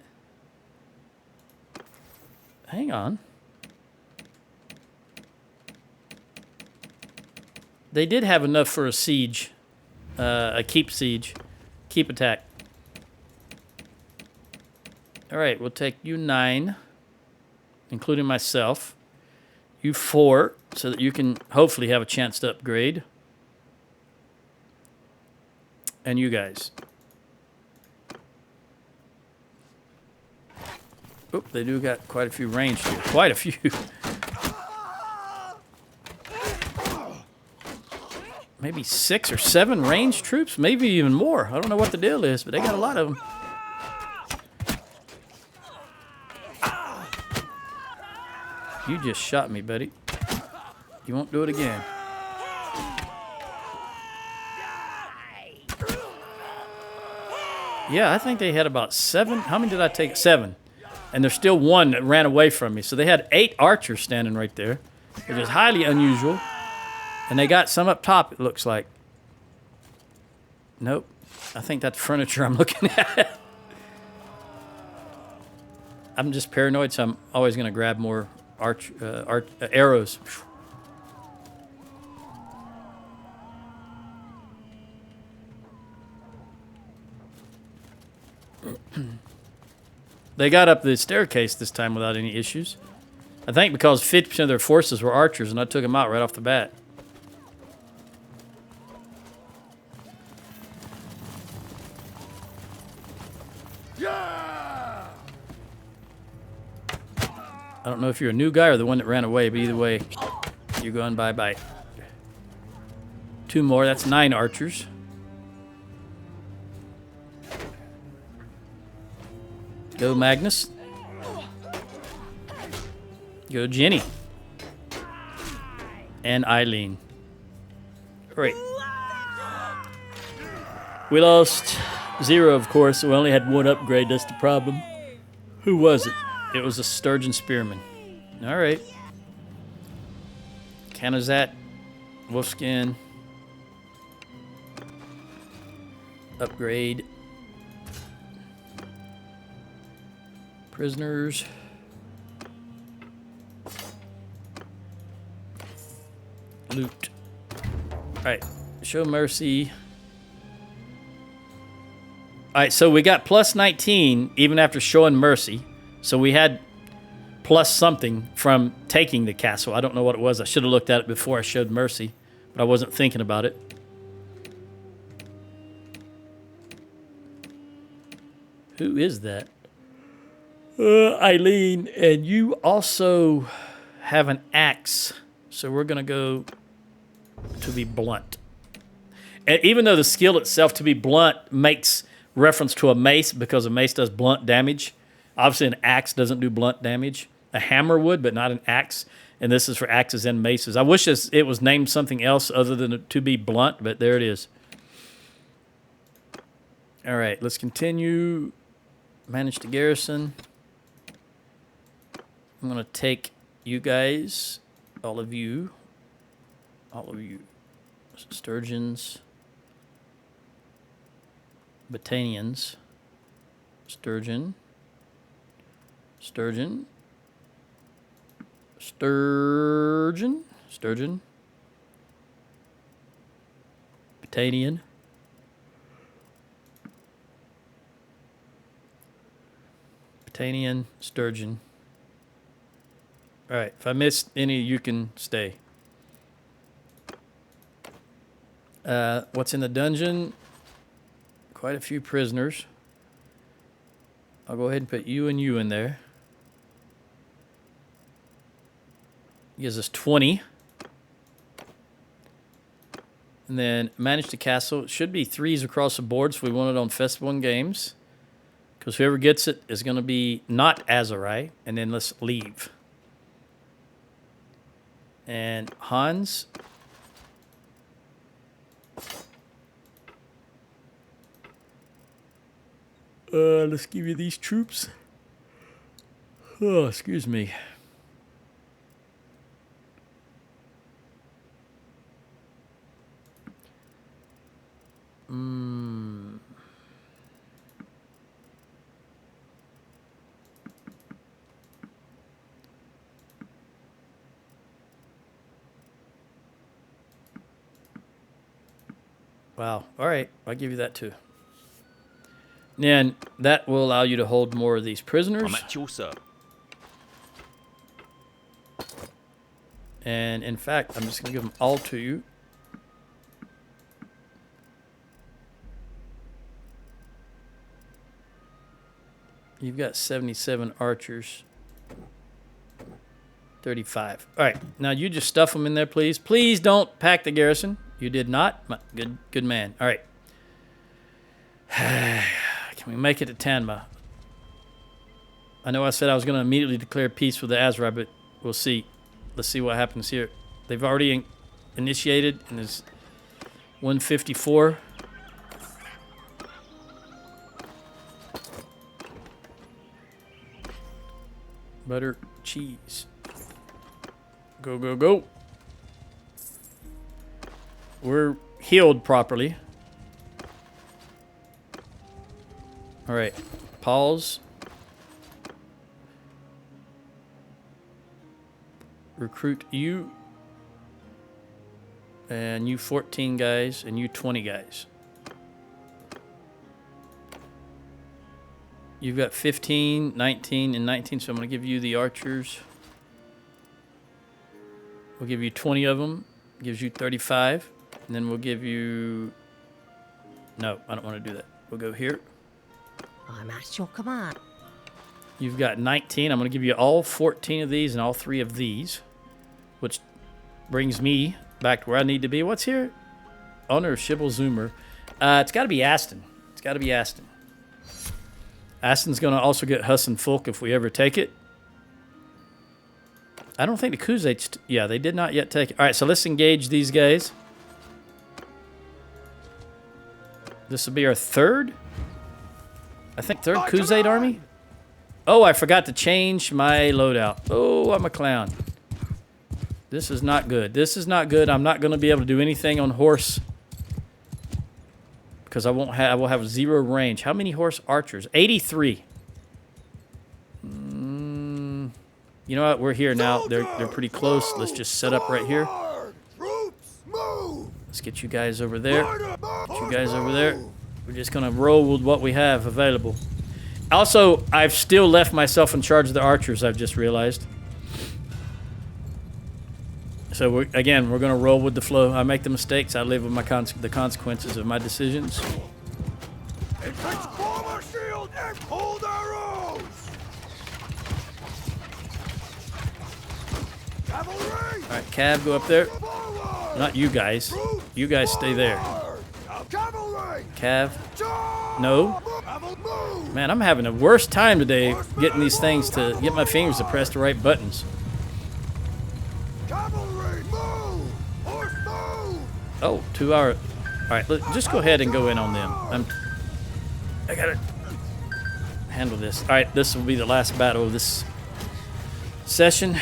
Hang on. They did have enough for a siege. A keep siege. Keep attack. All right, we'll take you 9, including myself. You 4, so that you can hopefully have a chance to upgrade. And you guys. Oop, they do got quite a few ranged here. Quite a few. Maybe 6 or 7 ranged troops, maybe even more. I don't know what the deal is, but they got a lot of them. You just shot me, buddy. You won't do it again. Yeah, I think they had about 7. How many did I take? 7. And there's still 1 that ran away from me. So they had 8 archers standing right there, which is highly unusual. And they got some up top, it looks like. Nope. I think that's furniture I'm looking at. I'm just paranoid, so I'm always going to grab more arrows. They got up the staircase this time without any issues. I think because 50% of their forces were archers, and I took them out right off the bat. I don't know if you're a new guy or the one that ran away, but either way, you're going bye-bye. 2 more, that's 9 archers. Go Magnus. Go Jenny. And Eileen. All right. We lost 0, of course, so we only had 1 upgrade, that's the problem. Who was it? It was a Sturgian Spearman. All right. Canazat, Wolfskin. Upgrade. Prisoners. Loot. All right. Show mercy. All right, so we got plus 19 even after showing mercy. So we had plus something from taking the castle. I don't know what it was. I should have looked at it before I showed mercy, but I wasn't thinking about it. Who is that? Eileen, and you also have an axe. So we're going to go to be blunt. And even though the skill itself to be blunt makes reference to a mace because a mace does blunt damage, obviously an axe doesn't do blunt damage. A hammer would, but not an axe. And this is for axes and maces. I wish it was named something else other than to be blunt, but there it is. All right, let's continue. Manage to garrison. I'm going to take you guys, all of you, Sturgians, Battanians, Sturgian, Battanian, Sturgian. All right, if I missed any, you can stay. What's in the dungeon? Quite a few prisoners. I'll go ahead and put you and you in there. Gives us 20. And then manage the castle. It should be 3s across the board, so we want it on Festival and Games. Because whoever gets it is going to be not Azurai. And then let's leave. And Hans. Let's give you these troops. Oh, excuse me. Wow. All right. I'll give you that too. And that will allow you to hold more of these prisoners. I'm at your service. And in fact, I'm just going to give them all to you. You've got 77 archers. 35. All right. Now you just stuff them in there, please. Please don't pack the garrison. You did not. Good man. All right. Can we make it to Tanma? I know I said I was going to immediately declare peace with the Azrai, but we'll see. Let's see what happens here. They've already initiated, and there's 154. Butter, cheese. Go, go, go. We're healed properly. All right. Pause. Recruit you. And you 14 guys, and you 20 guys. You've got 15, 19, and 19, so I'm going to give you the archers. We'll give you 20 of them. Gives you 35. And then we'll give you... No, I don't want to do that. We'll go here. I'm at your command. You've got 19. I'm going to give you all 14 of these and all 3 of these. Which brings me back to where I need to be. What's here? Honor of Shibble Zoomer. It's got to be Aston. It's got to be Aston. Aston's going to also get Huss and Fulk if we ever take it. I don't think the Khuzaits... Yeah, they did not yet take it. All right, so let's engage these guys. This will be our third? I think third Khuzait army? Oh, I forgot to change my loadout. Oh, I'm a clown. This is not good. This is not good. I'm not going to be able to do anything on horse. Because I will have 0 range. How many horse archers? 83. You know what? We're here now. They're pretty close. Let's just set up right here. Let's get you guys over there. Get you guys over there. We're just going to roll with what we have available. Also, I've still left myself in charge of the archers, I've just realized. So, again, we're going to roll with the flow. I make the mistakes. I live with the consequences of my decisions. Form a shield and hold arrows! Cavalry! All right, Cav, go up there. Forward! Not you guys. You guys stay there. Cavalry! Cav. No. Move! Man, I'm having the worst time today getting these things to get my fingers to press the right buttons. Cavalry, move! Horse, move! Oh, 2 hour. All right, just go ahead and go in on them. I gotta handle this. All right, this will be the last battle of this session.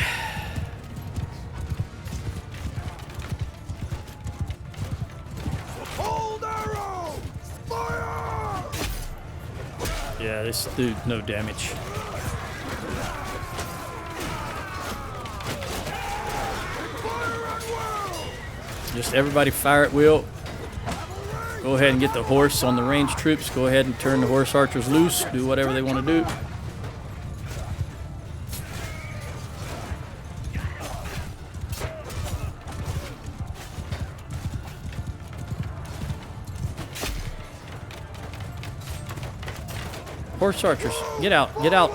Hold arrow! Fire! Yeah, this dude, no damage. Fire at will! Just everybody fire at will. Go ahead and get the horse on the ranged troops. Go ahead and turn the horse archers loose. Do whatever they want to do. Horse archers, get out, get out.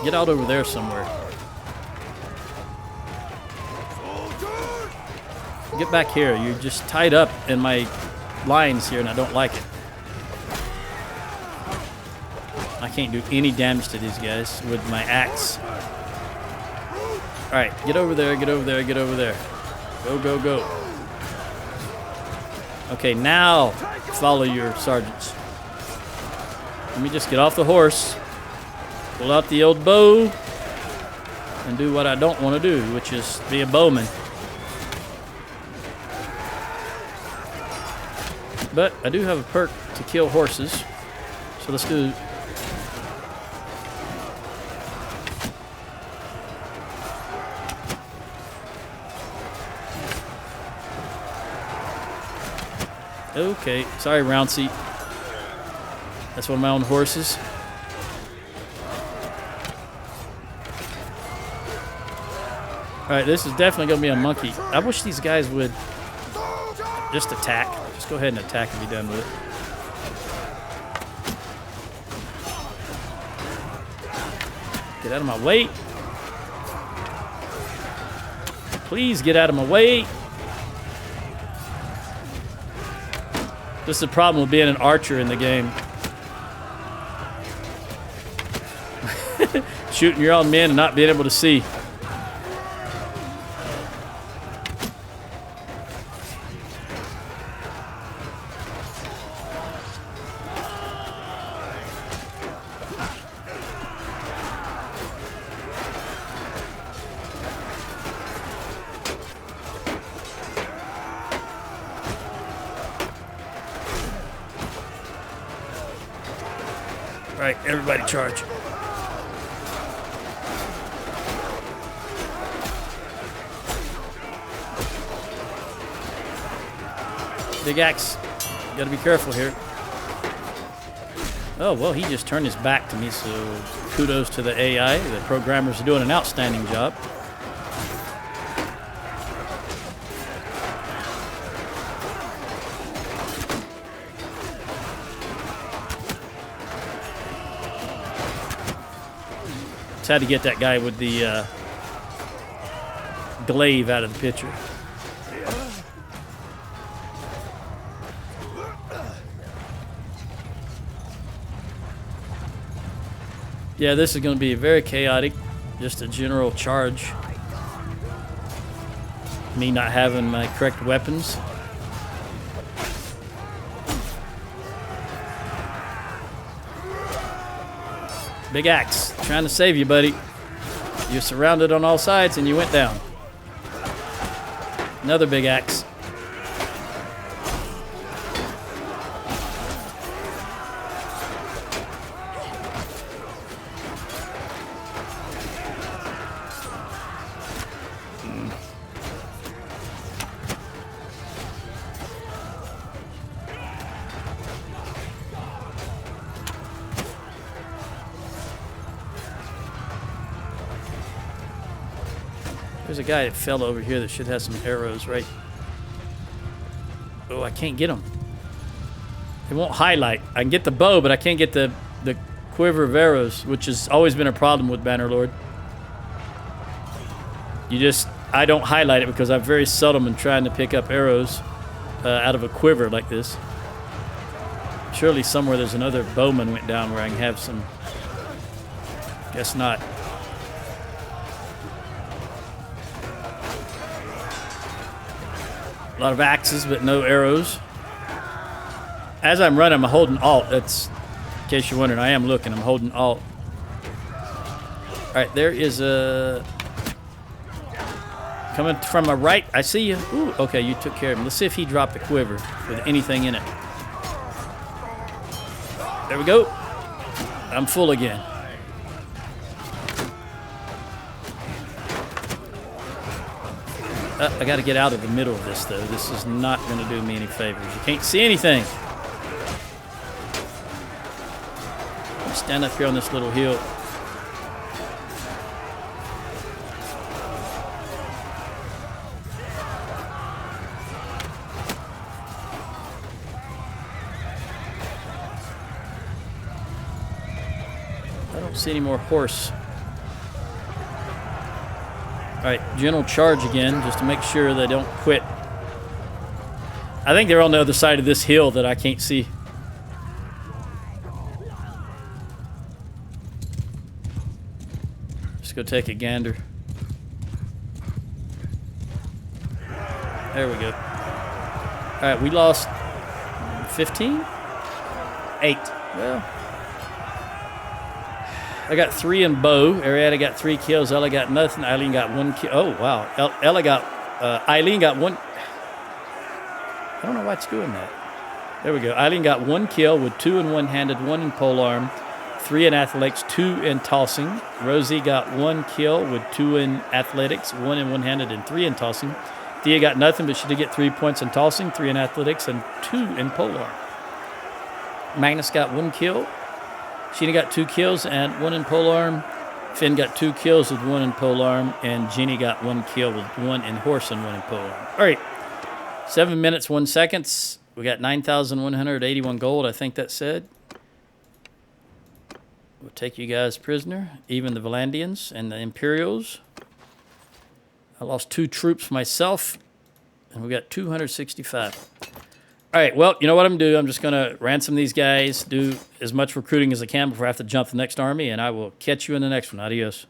Get out over there somewhere. Get back here. You're just tied up in my lines here, and I don't like it. I can't do any damage to these guys with my axe. Alright, get over there, get over there, get over there. Go, go, go. Okay, now follow your sergeants. Let me just get off the horse, pull out the old bow, and do what I don't want to do, which is be a bowman. But I do have a perk to kill horses, so let's do. Okay, sorry, Roundseat. That's one of my own horses. Alright, this is definitely going to be a monkey. I wish these guys would just attack. Just go ahead and attack and be done with it. Get out of my way. Please get out of my way. This is the problem with being an archer in the game. Shooting your own men and not being able to see. Right, everybody charge. Big axe. Gotta be careful here. Oh, well, he just turned his back to me, so kudos to the AI. The programmers are doing an outstanding job. Just had to get that guy with the glaive out of the picture. Yeah, this is going to be very chaotic. Just a general charge. Me not having my correct weapons. Big axe, trying to save you, buddy. You're surrounded on all sides and you went down. Another big axe. There's a guy that fell over here that should have some arrows, right? Oh, I can't get him. It won't highlight. I can get the bow, but I can't get the quiver of arrows, which has always been a problem with Bannerlord. I don't highlight it because I'm very seldom in trying to pick up arrows out of a quiver like this. Surely somewhere there's another bowman went down where I can have some. Guess not. A lot of axes, but no arrows. As I'm running, I'm holding Alt. That's, in case you're wondering, I am looking. I'm holding Alt. All right, there is a... Coming from my right. I see you. Ooh, okay, you took care of him. Let's see if he dropped a quiver with anything in it. There we go. I'm full again. I got to get out of the middle of this, though. This is not going to do me any favors. You can't see anything. Stand up here on this little hill. I don't see any more horse. Alright, general charge again, just to make sure they don't quit. I think they're on the other side of this hill that I can't see. Just go take a gander. There we go. Alright, we lost 15? 8. Well, I got 3 in bow. Arietta got 3 kills. Ella got nothing. Eileen got 1 kill. Oh, wow. Eileen got 1. I don't know why it's doing that. There we go. Eileen got 1 kill with 2 in one-handed, 1 in polearm, 3 in athletics, 2 in tossing. Rosie got 1 kill with 2 in athletics, 1 in one-handed, and 3 in tossing. Thea got nothing, but she did get 3 points in tossing, 3 in athletics, and 2 in polearm. Magnus got 1 kill. Sheena got 2 kills and 1 in polearm. Finn got 2 kills with 1 in polearm, and Jeannie got 1 kill with 1 in horse and 1 in polearm. All right, 7 minutes, 1 seconds. We got 9,181 gold, I think that said. We'll take you guys prisoner, even the Valandians and the Imperials. I lost 2 troops myself, and we got 265. All right, well, you know what I'm going to do? I'm just going to ransom these guys, do as much recruiting as I can before I have to jump the next army, and I will catch you in the next one. Adios.